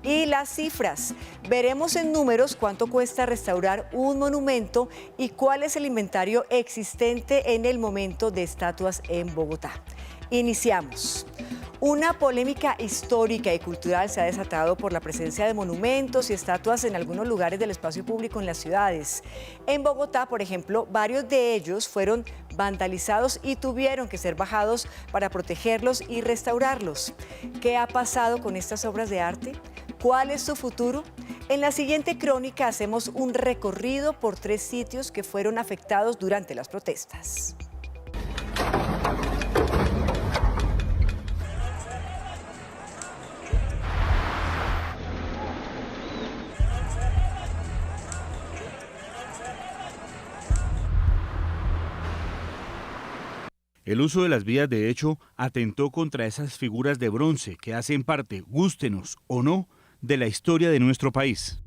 Y las cifras. Veremos en números cuánto cuesta restaurar un monumento y cuál es el inventario existente en el momento de estatuas en Bogotá. Iniciamos. Una polémica histórica y cultural se ha desatado por la presencia de monumentos y estatuas en algunos lugares del espacio público en las ciudades. En Bogotá, por ejemplo, varios de ellos fueron vandalizados y tuvieron que ser bajados para protegerlos y restaurarlos. ¿Qué ha pasado con estas obras de arte? ¿Cuál es su futuro? En la siguiente crónica hacemos un recorrido por 3 sitios que fueron afectados durante las protestas. El uso de las vías de hecho atentó contra esas figuras de bronce que hacen parte, gústenos o no, de la historia de nuestro país.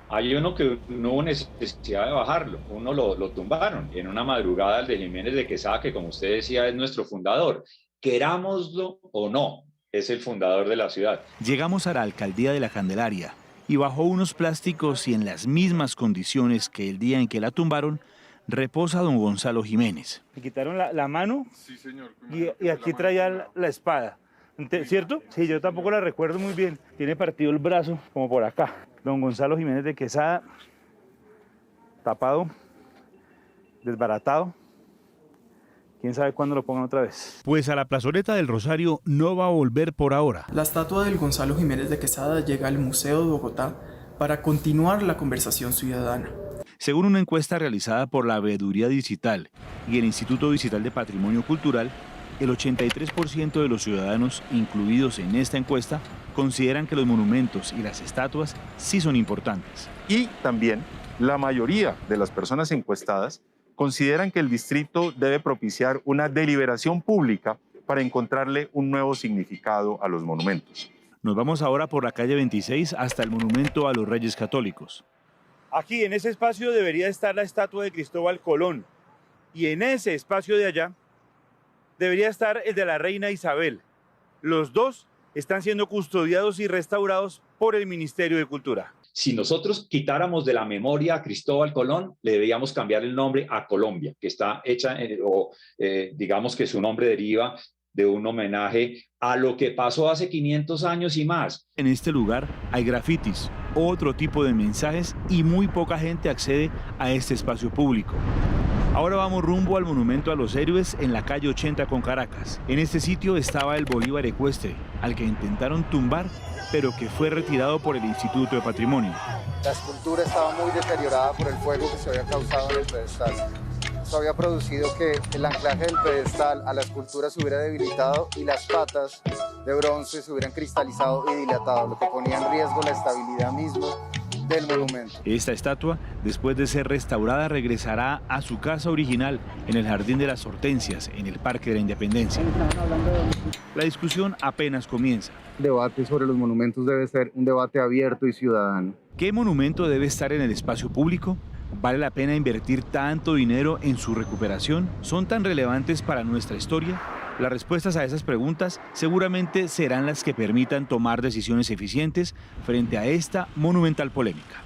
Hay uno que no hubo necesidad de bajarlo, uno lo tumbaron en una madrugada, el de Jiménez de Quesada, que como usted decía es nuestro fundador. Querámoslo o no, es el fundador de la ciudad. Llegamos a la alcaldía de La Candelaria y bajo unos plásticos y en las mismas condiciones que el día en que la tumbaron, reposa don Gonzalo Jiménez. Me quitaron la mano, sí, señor, y aquí traía la espada, ¿cierto? Sí, yo tampoco la recuerdo muy bien. Tiene partido el brazo como por acá. Don Gonzalo Jiménez de Quesada, tapado, desbaratado. ¿Quién sabe cuándo lo pongan otra vez? Pues a la plazoleta del Rosario no va a volver por ahora. La estatua del Gonzalo Jiménez de Quesada llega al Museo de Bogotá para continuar la conversación ciudadana. Según una encuesta realizada por la Veeduría Digital y el Instituto Digital de Patrimonio Cultural, el 83% de los ciudadanos incluidos en esta encuesta consideran que los monumentos y las estatuas sí son importantes. Y también la mayoría de las personas encuestadas consideran que el distrito debe propiciar una deliberación pública para encontrarle un nuevo significado a los monumentos. Nos vamos ahora por la calle 26 hasta el monumento a los Reyes Católicos. Aquí en ese espacio debería estar la estatua de Cristóbal Colón y en ese espacio de allá debería estar el de la reina Isabel. Los dos están siendo custodiados y restaurados por el Ministerio de Cultura. Si nosotros quitáramos de la memoria a Cristóbal Colón, le deberíamos cambiar el nombre a Colombia, que está hecha, digamos que su nombre deriva de un homenaje a lo que pasó hace 500 años y más. En este lugar hay grafitis, otro tipo de mensajes y muy poca gente accede a este espacio público. Ahora vamos rumbo al monumento a los héroes en la calle 80 con Caracas. En este sitio estaba el Bolívar ecuestre, al que intentaron tumbar, pero que fue retirado por el Instituto de Patrimonio. La escultura estaba muy deteriorada por el fuego que se había causado en el pedestal. Eso había producido que el anclaje del pedestal a la escultura se hubiera debilitado y las patas de bronce se hubieran cristalizado y dilatado, lo que ponía en riesgo la estabilidad misma del monumento. Esta estatua, después de ser restaurada, regresará a su casa original en el Jardín de las Hortensias, en el Parque de la Independencia. La discusión apenas comienza. El debate sobre los monumentos debe ser un debate abierto y ciudadano. ¿Qué monumento debe estar en el espacio público? ¿Vale la pena invertir tanto dinero en su recuperación? ¿Son tan relevantes para nuestra historia? Las respuestas a esas preguntas seguramente serán las que permitan tomar decisiones eficientes frente a esta monumental polémica.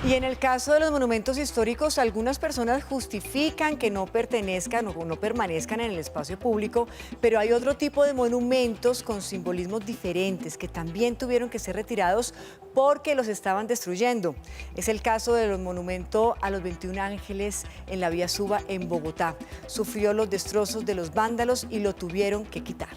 Y en el caso de los monumentos históricos, algunas personas justifican que no pertenezcan o no permanezcan en el espacio público, pero hay otro tipo de monumentos con simbolismos diferentes que también tuvieron que ser retirados porque los estaban destruyendo. Es el caso de los monumentos a los 21 Ángeles en la vía Suba en Bogotá. Sufrió los destrozos de los vándalos y lo tuvieron que quitar.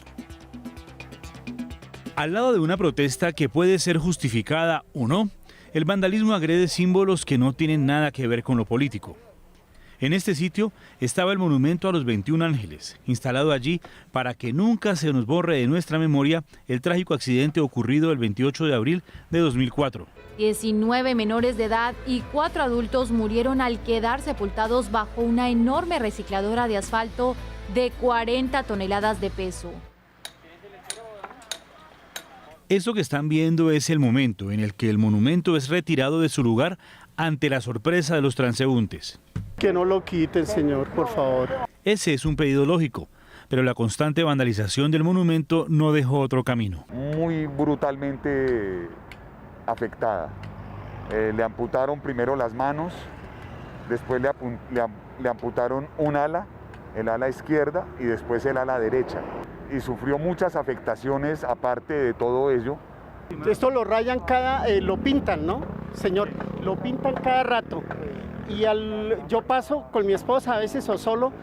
Al lado de una protesta que puede ser justificada o no, el vandalismo agrede símbolos que no tienen nada que ver con lo político. En este sitio estaba el monumento a los 21 Ángeles, instalado allí para que nunca se nos borre de nuestra memoria el trágico accidente ocurrido el 28 de abril de 2004. 19 menores de edad y 4 adultos murieron al quedar sepultados bajo una enorme recicladora de asfalto de 40 toneladas de peso. Eso que están viendo es el momento en el que el monumento es retirado de su lugar ante la sorpresa de los transeúntes. Que no lo quiten, señor, por favor. Ese es un pedido lógico, pero la constante vandalización del monumento no dejó otro camino. Muy brutalmente afectada. Le amputaron primero las manos, después le amputaron un ala, el ala izquierda y después el ala derecha. Y sufrió muchas afectaciones aparte de todo ello. Esto lo rayan lo pintan, ¿no? Señor, lo pintan cada rato. Y yo paso con mi esposa a veces o solo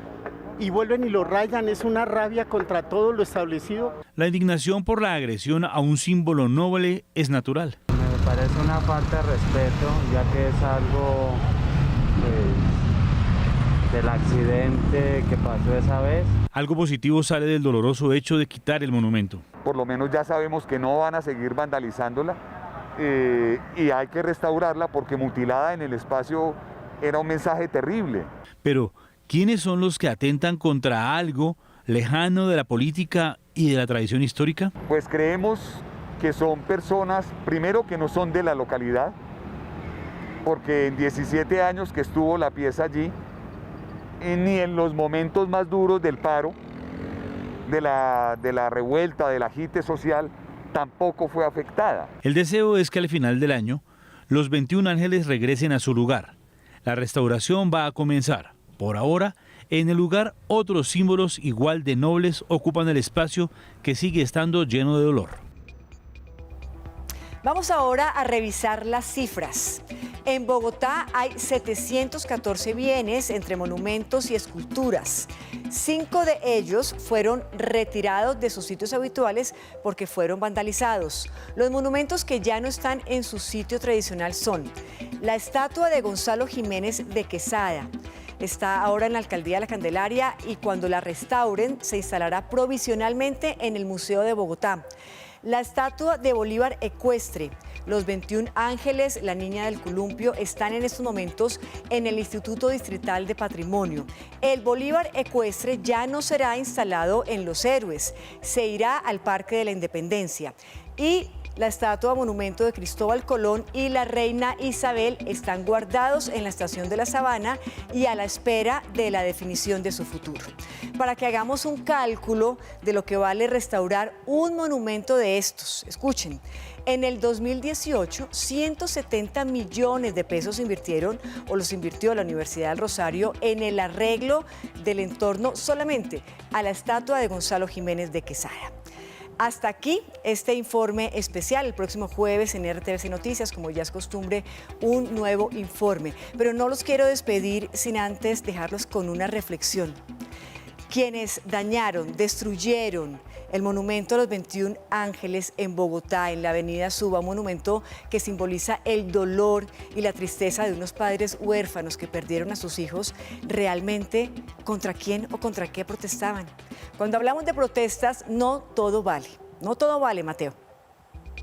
y vuelven y lo rayan. Es una rabia contra todo lo establecido. La indignación por la agresión a un símbolo noble es natural. Me parece una falta de respeto, ya que es algo del accidente que pasó esa vez. Algo positivo sale del doloroso hecho de quitar el monumento. Por lo menos ya sabemos que no van a seguir vandalizándola y hay que restaurarla porque mutilada en el espacio era un mensaje terrible. Pero, ¿quiénes son los que atentan contra algo lejano de la política y de la tradición histórica? Pues creemos que son personas, primero, que no son de la localidad, porque en 17 años que estuvo la pieza allí, ni en los momentos más duros del paro, de la revuelta, del agite social, tampoco fue afectada. El deseo es que al final del año los 21 ángeles regresen a su lugar. La restauración va a comenzar. Por ahora, en el lugar otros símbolos igual de nobles ocupan el espacio que sigue estando lleno de dolor. Vamos ahora a revisar las cifras. En Bogotá hay 714 bienes entre monumentos y esculturas. 5 de ellos fueron retirados de sus sitios habituales porque fueron vandalizados. Los monumentos que ya no están en su sitio tradicional son la estatua de Gonzalo Jiménez de Quesada. Está ahora en la Alcaldía de la Candelaria y cuando la restauren se instalará provisionalmente en el Museo de Bogotá. La estatua de Bolívar ecuestre, los 21 ángeles, la niña del columpio, están en estos momentos en el Instituto Distrital de Patrimonio. El Bolívar ecuestre ya no será instalado en Los Héroes, se irá al Parque de la Independencia. Y la estatua monumento de Cristóbal Colón y la reina Isabel están guardados en la estación de la Sabana y a la espera de la definición de su futuro. Para que hagamos un cálculo de lo que vale restaurar un monumento de estos, escuchen, en el 2018, 170 millones de pesos invirtieron o los invirtió la Universidad del Rosario en el arreglo del entorno solamente a la estatua de Gonzalo Jiménez de Quesada. Hasta aquí este informe especial. El próximo jueves en RTVC Noticias, como ya es costumbre, un nuevo informe. Pero no los quiero despedir sin antes dejarlos con una reflexión. Quienes dañaron, destruyeron el monumento a los 21 ángeles en Bogotá, en la avenida Suba, un monumento que simboliza el dolor y la tristeza de unos padres huérfanos que perdieron a sus hijos, realmente ¿contra quién o contra qué protestaban? Cuando hablamos de protestas, no todo vale. No todo vale, Mateo.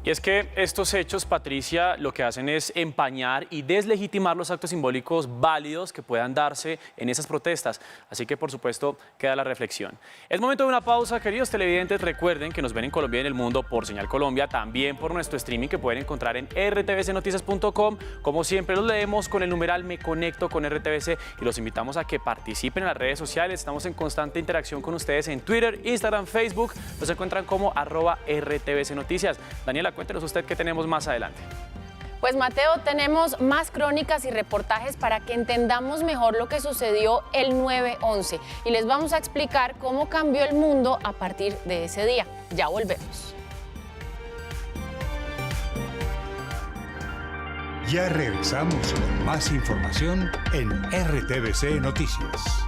Y es que estos hechos, Patricia, lo que hacen es empañar y deslegitimar los actos simbólicos válidos que puedan darse en esas protestas. Así que, por supuesto, queda la reflexión. Es momento de una pausa, queridos televidentes. Recuerden que nos ven en Colombia y en el mundo por Señal Colombia, también por nuestro streaming que pueden encontrar en rtvcnoticias.com. Como siempre, los leemos con el numeral Me Conecto con RTVC y los invitamos a que participen en las redes sociales. Estamos en constante interacción con ustedes en Twitter, Instagram, Facebook. Nos encuentran como @rtvcnoticias. Daniela, cuéntenos usted qué tenemos más adelante. Pues Mateo, tenemos más crónicas y reportajes para que entendamos mejor lo que sucedió el 9/11 y les vamos a explicar cómo cambió el mundo a partir de ese día. Ya volvemos. Ya regresamos con más información en RTVC Noticias.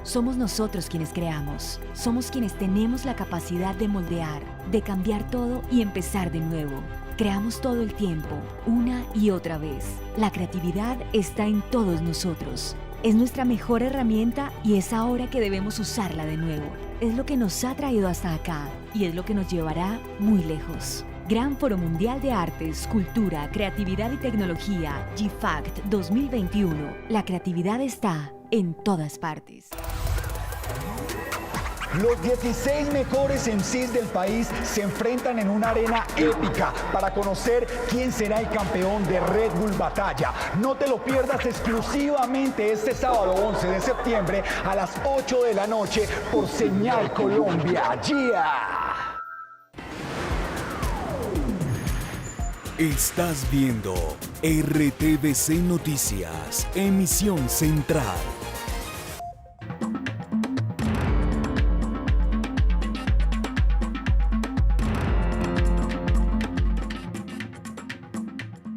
Somos nosotros quienes creamos, somos quienes tenemos la capacidad de moldear, de cambiar todo y empezar de nuevo. Creamos todo el tiempo, una y otra vez. La creatividad está en todos nosotros. Es nuestra mejor herramienta y es ahora que debemos usarla de nuevo. Es lo que nos ha traído hasta acá y es lo que nos llevará muy lejos. Gran Foro Mundial de Artes, Cultura, Creatividad y Tecnología, GIFACT 2021. La creatividad está en todas partes. Los 16 mejores MCs del país se enfrentan en una arena épica para conocer quién será el campeón de Red Bull Batalla. No te lo pierdas exclusivamente este sábado 11 de septiembre a las 8 de la noche por Señal Colombia. ¡Yeah! Estás viendo RTVC Noticias, emisión central.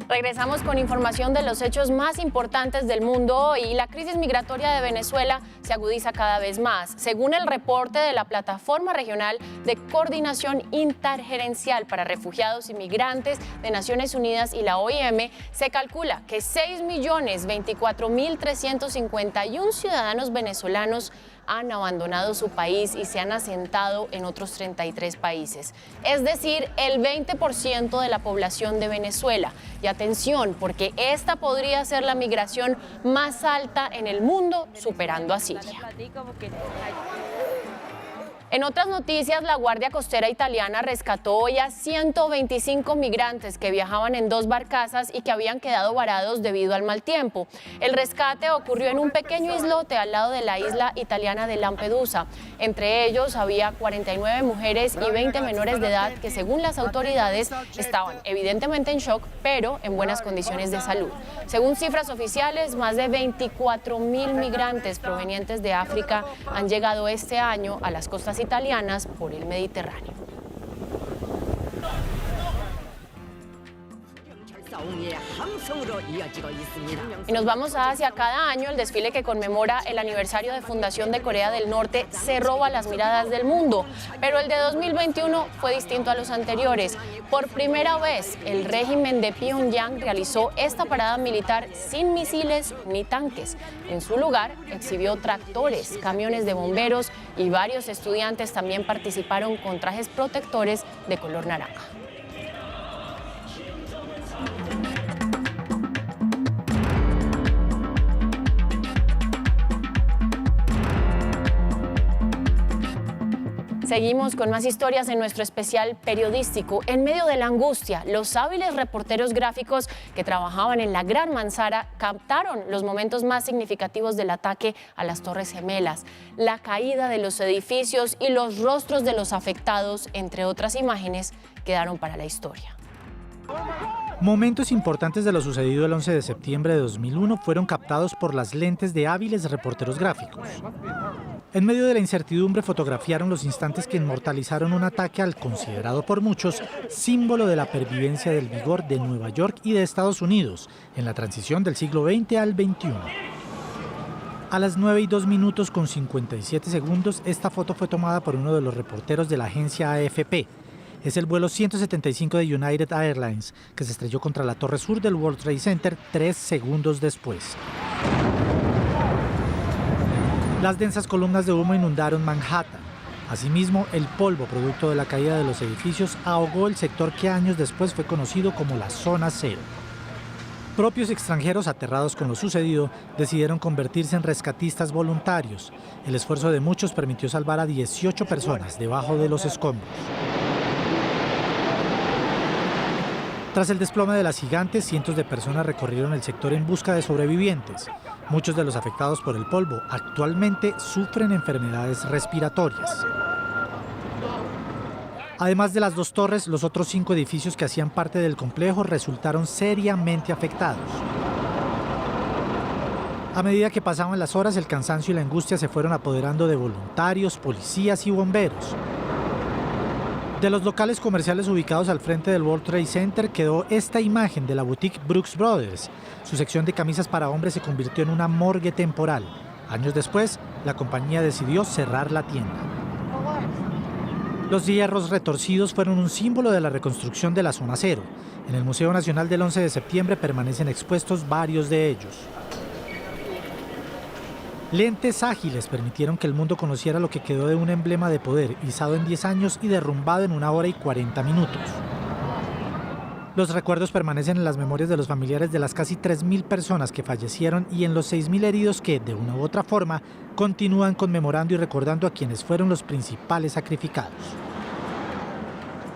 Regresamos con información de los hechos más importantes del mundo y la crisis migratoria de Venezuela se agudiza cada vez más. Según el reporte de la Plataforma Regional de Coordinación Intergerencial para Refugiados y Migrantes de Naciones Unidas y la OIM, se calcula que 6.024.351 ciudadanos venezolanos han abandonado su país y se han asentado en otros 33 países. Es decir, el 20% de la población de Venezuela. Y atención, porque esta podría ser la migración más alta en el mundo, superando a Siria. En otras noticias, la Guardia Costera italiana rescató hoy a 125 migrantes que viajaban en 2 barcazas y que habían quedado varados debido al mal tiempo. El rescate ocurrió en un pequeño islote al lado de la isla italiana de Lampedusa. Entre ellos había 49 mujeres y 20 menores de edad que, según las autoridades, estaban evidentemente en shock, pero en buenas condiciones de salud. Según cifras oficiales, más de 24.000 migrantes provenientes de África han llegado este año a las costas italianas por el Mediterráneo. Y nos vamos a Asia. Cada año el desfile que conmemora el aniversario de fundación de Corea del Norte se roba las miradas del mundo, pero el de 2021 fue distinto a los anteriores. Por primera vez, el régimen de Pyongyang realizó esta parada militar sin misiles ni tanques. En su lugar, exhibió tractores, camiones de bomberos y varios estudiantes también participaron con trajes protectores de color naranja. Seguimos con más historias en nuestro especial periodístico. En medio de la angustia, los hábiles reporteros gráficos que trabajaban en la Gran Manzana captaron los momentos más significativos del ataque a las Torres Gemelas, la caída de los edificios y los rostros de los afectados, entre otras imágenes, quedaron para la historia. Momentos importantes de lo sucedido el 11 de septiembre de 2001 fueron captados por las lentes de hábiles reporteros gráficos. En medio de la incertidumbre fotografiaron los instantes que inmortalizaron un ataque al considerado por muchos símbolo de la pervivencia del vigor de Nueva York y de Estados Unidos en la transición del siglo XX al XXI. A las 9:02 con 57 segundos, esta foto fue tomada por uno de los reporteros de la agencia AFP. Es el vuelo 175 de United Airlines, que se estrelló contra la torre sur del World Trade Center 3 segundos después. Las densas columnas de humo inundaron Manhattan. Asimismo, el polvo producto de la caída de los edificios ahogó el sector que años después fue conocido como la Zona Cero. Propios extranjeros, aterrados con lo sucedido, decidieron convertirse en rescatistas voluntarios. El esfuerzo de muchos permitió salvar a 18 personas debajo de los escombros. Tras el desplome de las gigantes, cientos de personas recorrieron el sector en busca de sobrevivientes. Muchos de los afectados por el polvo actualmente sufren enfermedades respiratorias. Además de las 2 torres, los otros 5 edificios que hacían parte del complejo resultaron seriamente afectados. A medida que pasaban las horas, el cansancio y la angustia se fueron apoderando de voluntarios, policías y bomberos. De los locales comerciales ubicados al frente del World Trade Center quedó esta imagen de la boutique Brooks Brothers. Su sección de camisas para hombres se convirtió en una morgue temporal. Años después, la compañía decidió cerrar la tienda. Los hierros retorcidos fueron un símbolo de la reconstrucción de la Zona Cero. En el Museo Nacional del 11 de septiembre permanecen expuestos varios de ellos. Lentes ágiles permitieron que el mundo conociera lo que quedó de un emblema de poder izado en 10 años y derrumbado en 1 hora y 40 minutos. Los recuerdos permanecen en las memorias de los familiares de las casi 3.000 personas que fallecieron y en los 6.000 heridos que, de una u otra forma, continúan conmemorando y recordando a quienes fueron los principales sacrificados.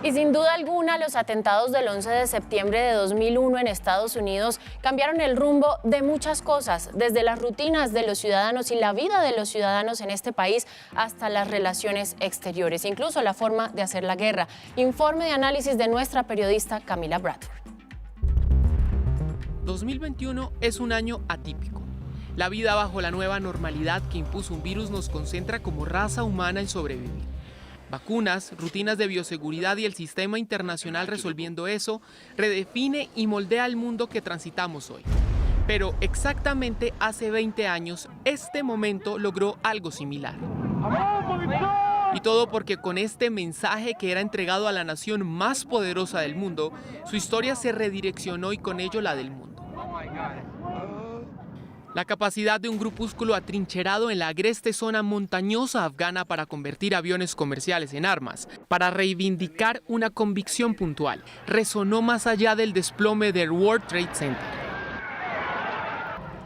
Y sin duda alguna, los atentados del 11 de septiembre de 2001 en Estados Unidos cambiaron el rumbo de muchas cosas, desde las rutinas de los ciudadanos y la vida de los ciudadanos en este país hasta las relaciones exteriores, incluso la forma de hacer la guerra. Informe de análisis de nuestra periodista Camila Bradford. 2021 es un año atípico. La vida bajo la nueva normalidad que impuso un virus nos concentra como raza humana en sobrevivir. Vacunas, rutinas de bioseguridad y el sistema internacional resolviendo eso, redefine y moldea el mundo que transitamos hoy. Pero exactamente hace 20 años, este momento logró algo similar. Y todo porque con este mensaje que era entregado a la nación más poderosa del mundo, su historia se redireccionó y con ello la del mundo. La capacidad de un grupúsculo atrincherado en la agreste zona montañosa afgana para convertir aviones comerciales en armas, para reivindicar una convicción puntual, resonó más allá del desplome del World Trade Center.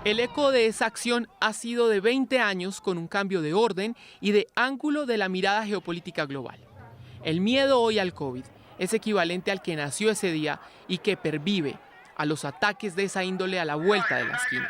El eco de esa acción ha sido de 20 años con un cambio de orden y de ángulo de la mirada geopolítica global. El miedo hoy al COVID es equivalente al que nació ese día y que pervive a los ataques de esa índole a la vuelta de la esquina.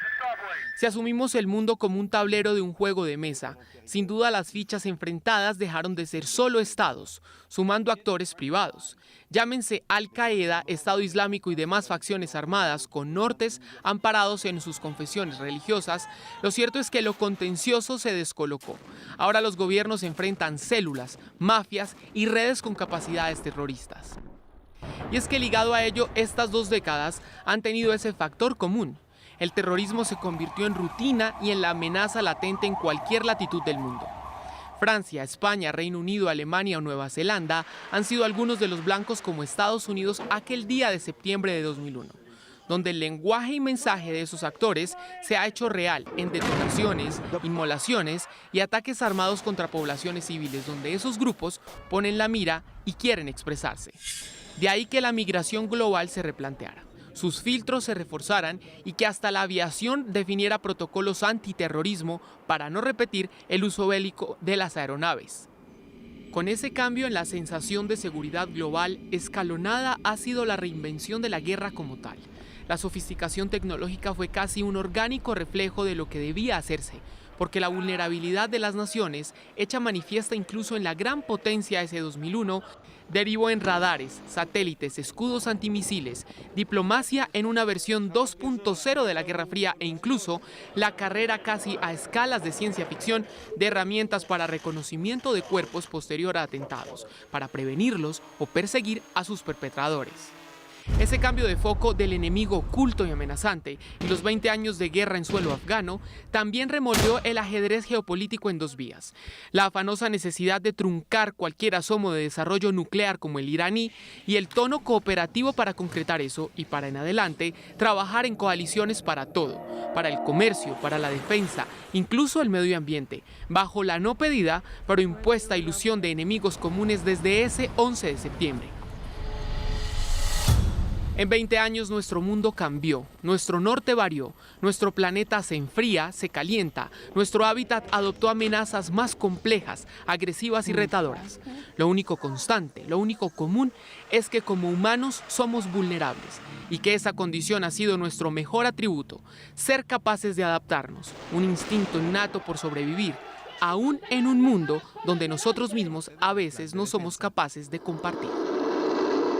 Si asumimos el mundo como un tablero de un juego de mesa, sin duda las fichas enfrentadas dejaron de ser solo estados, sumando actores privados. Llámense Al-Qaeda, Estado Islámico y demás facciones armadas con nortes amparados en sus confesiones religiosas, lo cierto es que lo contencioso se descolocó. Ahora los gobiernos enfrentan células, mafias y redes con capacidades terroristas. Y es que ligado a ello, estas 2 décadas han tenido ese factor común. El terrorismo se convirtió en rutina y en la amenaza latente en cualquier latitud del mundo. Francia, España, Reino Unido, Alemania o Nueva Zelanda han sido algunos de los blancos como Estados Unidos aquel día de septiembre de 2001, donde el lenguaje y mensaje de esos actores se ha hecho real en detonaciones, inmolaciones y ataques armados contra poblaciones civiles, donde esos grupos ponen la mira y quieren expresarse. De ahí que la migración global se replanteara, sus filtros se reforzaran y que hasta la aviación definiera protocolos antiterrorismo para no repetir el uso bélico de las aeronaves. Con ese cambio en la sensación de seguridad global, escalonada ha sido la reinvención de la guerra como tal. La sofisticación tecnológica fue casi un orgánico reflejo de lo que debía hacerse, porque la vulnerabilidad de las naciones, hecha manifiesta incluso en la gran potencia ese 2001, derivó en radares, satélites, escudos antimisiles, diplomacia en una versión 2.0 de la Guerra Fría e incluso la carrera casi a escalas de ciencia ficción de herramientas para reconocimiento de cuerpos posterior a atentados, para prevenirlos o perseguir a sus perpetradores. Ese cambio de foco del enemigo oculto y amenazante y los 20 años de guerra en suelo afgano también removió el ajedrez geopolítico en 2 vías. La afanosa necesidad de truncar cualquier asomo de desarrollo nuclear como el iraní y el tono cooperativo para concretar eso y para en adelante trabajar en coaliciones para todo, para el comercio, para la defensa, incluso el medio ambiente, bajo la no pedida pero impuesta ilusión de enemigos comunes desde ese 11 de septiembre. En 20 años nuestro mundo cambió, nuestro norte varió, nuestro planeta se enfría, se calienta, nuestro hábitat adoptó amenazas más complejas, agresivas y retadoras. Lo único constante, lo único común es que como humanos somos vulnerables y que esa condición ha sido nuestro mejor atributo, ser capaces de adaptarnos, un instinto innato por sobrevivir, aún en un mundo donde nosotros mismos a veces no somos capaces de compartir.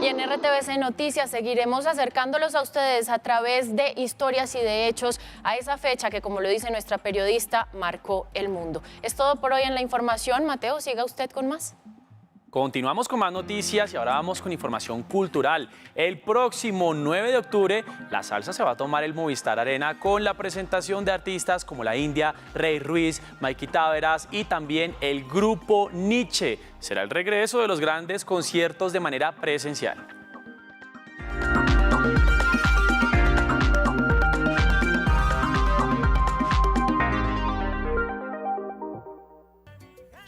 Y en RTVC Noticias seguiremos acercándolos a ustedes a través de historias y de hechos a esa fecha que, como lo dice nuestra periodista, marcó el mundo. Es todo por hoy en la información. Mateo, siga usted con más. Continuamos con más noticias y ahora vamos con información cultural. El próximo 9 de octubre, la salsa se va a tomar el Movistar Arena con la presentación de artistas como la India, Rey Ruiz, Mikey Taveras y también el grupo Nietzsche. Será el regreso de los grandes conciertos de manera presencial.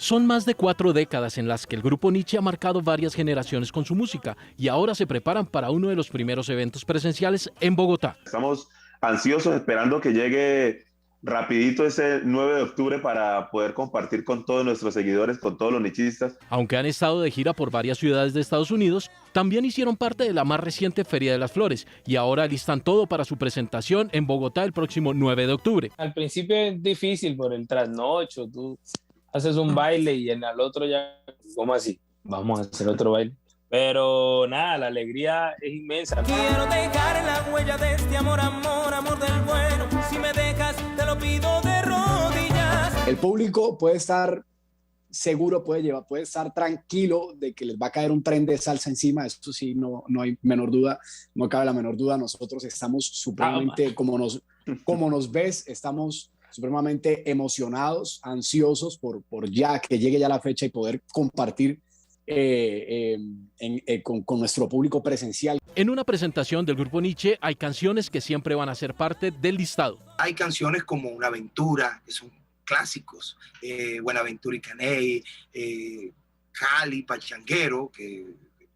Son más de 4 décadas en las que el grupo Nietzsche ha marcado varias generaciones con su música y ahora se preparan para uno de los primeros eventos presenciales en Bogotá. Estamos ansiosos esperando que llegue rapidito ese 9 de octubre para poder compartir con todos nuestros seguidores, con todos los nichistas. Aunque han estado de gira por varias ciudades de Estados Unidos, también hicieron parte de la más reciente Feria de las Flores y ahora listan todo para su presentación en Bogotá el próximo 9 de octubre. Al principio es difícil por el trasnocho, tú haces un baile y en el otro ya, ¿cómo así? Vamos a hacer otro baile. Pero nada, la alegría es inmensa. Quiero dejar la huella de este amor, amor, amor del bueno. Si me dejas, te lo pido de rodillas. El público puede estar seguro, puede estar tranquilo de que les va a caer un tren de salsa encima. Eso sí, no hay menor duda, no cabe la menor duda. Nosotros estamos supremamente, como nos ves, estamos supremamente emocionados, ansiosos por ya que llegue ya la fecha y poder compartir con nuestro público presencial. En una presentación del grupo Nietzsche hay canciones que siempre van a ser parte del listado. Hay canciones como Una Aventura, que son clásicos, Buenaventura y Caney, Cali, Pachanguero, que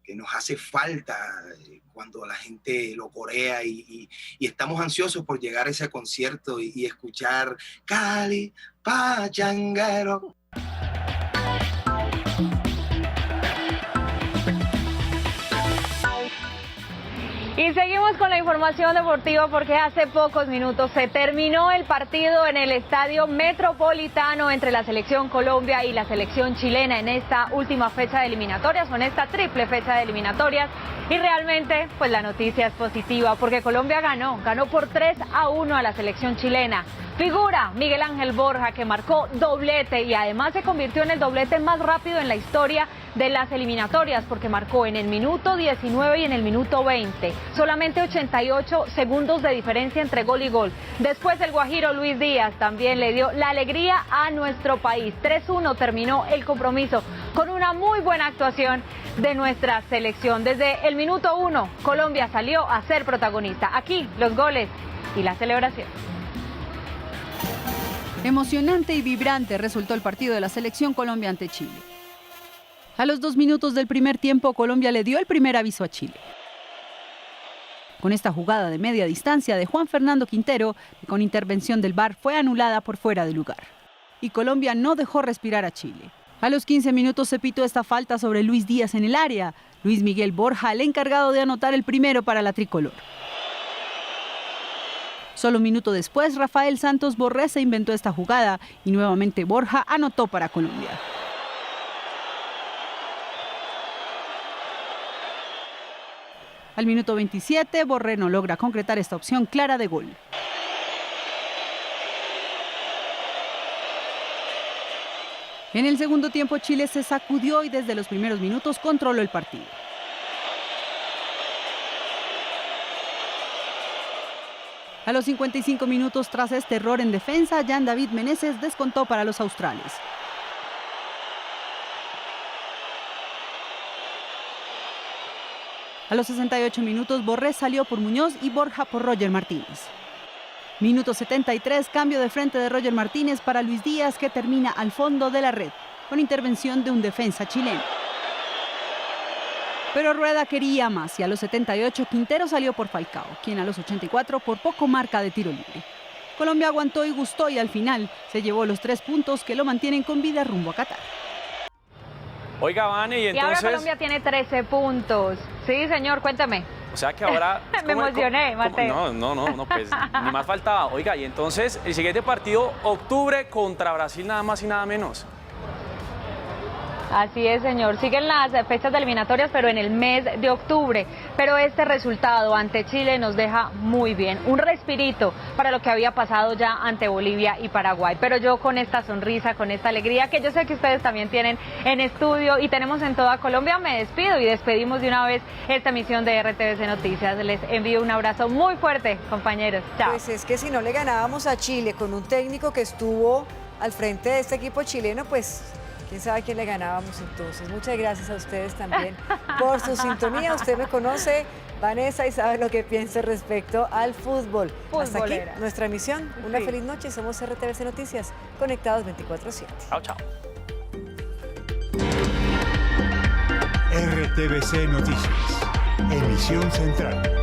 que nos hace falta cuando la gente lo corea y estamos ansiosos por llegar a ese concierto y escuchar Cali, Pachanguero. Y seguimos con la información deportiva porque hace pocos minutos se terminó el partido en el Estadio Metropolitano entre la Selección Colombia y la Selección Chilena en esta última fecha de eliminatorias, o en esta triple fecha de eliminatorias. Y realmente, pues la noticia es positiva porque Colombia ganó por 3-1 a la Selección Chilena. Figura Miguel Ángel Borja, que marcó doblete y además se convirtió en el doblete más rápido en la historia de las eliminatorias porque marcó en el minuto 19 y en el minuto 20. Solamente 88 segundos de diferencia entre gol y gol. Después el guajiro Luis Díaz también le dio la alegría a nuestro país. 3-1 terminó el compromiso con una muy buena actuación de nuestra selección. Desde el minuto 1, Colombia salió a ser protagonista. Aquí los goles y la celebración. Emocionante y vibrante resultó el partido de la Selección Colombia ante Chile. A los 2 minutos del primer tiempo, Colombia le dio el primer aviso a Chile. Con esta jugada de media distancia de Juan Fernando Quintero, que con intervención del VAR fue anulada por fuera de lugar. Y Colombia no dejó respirar a Chile. A los 15 minutos se pitó esta falta sobre Luis Díaz en el área. Luis Miguel Borja, el encargado de anotar el primero para la tricolor. Solo un minuto después, Rafael Santos Borré se inventó esta jugada y nuevamente Borja anotó para Colombia. Al minuto 27, Borré no logra concretar esta opción clara de gol. En el segundo tiempo, Chile se sacudió y desde los primeros minutos controló el partido. A los 55 minutos, tras este error en defensa, Jan David Meneses descontó para los australes. A los 68 minutos, Borré salió por Muñoz y Borja por Roger Martínez. Minuto 73, cambio de frente de Roger Martínez para Luis Díaz, que termina al fondo de la red, con intervención de un defensa chileno. Pero Rueda quería más y a los 78 Quintero salió por Falcao, quien a los 84 por poco marca de tiro libre. Colombia aguantó y gustó y al final se llevó los 3 puntos que lo mantienen con vida rumbo a Qatar. Oiga, Vane, y entonces... Y ahora Colombia tiene 13 puntos. Sí, señor, cuéntame. O sea que ahora... Me emocioné, Mateo. No, pues ni más faltaba. Oiga, y entonces el siguiente partido, octubre contra Brasil, nada más y nada menos. Así es, señor. Siguen las fechas de eliminatorias, pero en el mes de octubre. Pero este resultado ante Chile nos deja muy bien. Un respirito para lo que había pasado ya ante Bolivia y Paraguay. Pero yo con esta sonrisa, con esta alegría, que yo sé que ustedes también tienen en estudio y tenemos en toda Colombia, me despido y despedimos de una vez esta emisión de RTVC Noticias. Les envío un abrazo muy fuerte, compañeros. Chao. Pues es que si no le ganábamos a Chile con un técnico que estuvo al frente de este equipo chileno, pues... ¿quién sabe quién le ganábamos entonces? Muchas gracias a ustedes también por su sintonía. Usted me conoce, Vanessa, y sabe lo que pienso respecto al fútbol. Hasta aquí nuestra emisión. Una feliz noche. Somos RTVC Noticias, conectados 24/7. Chao, chao. RTVC Noticias, emisión central.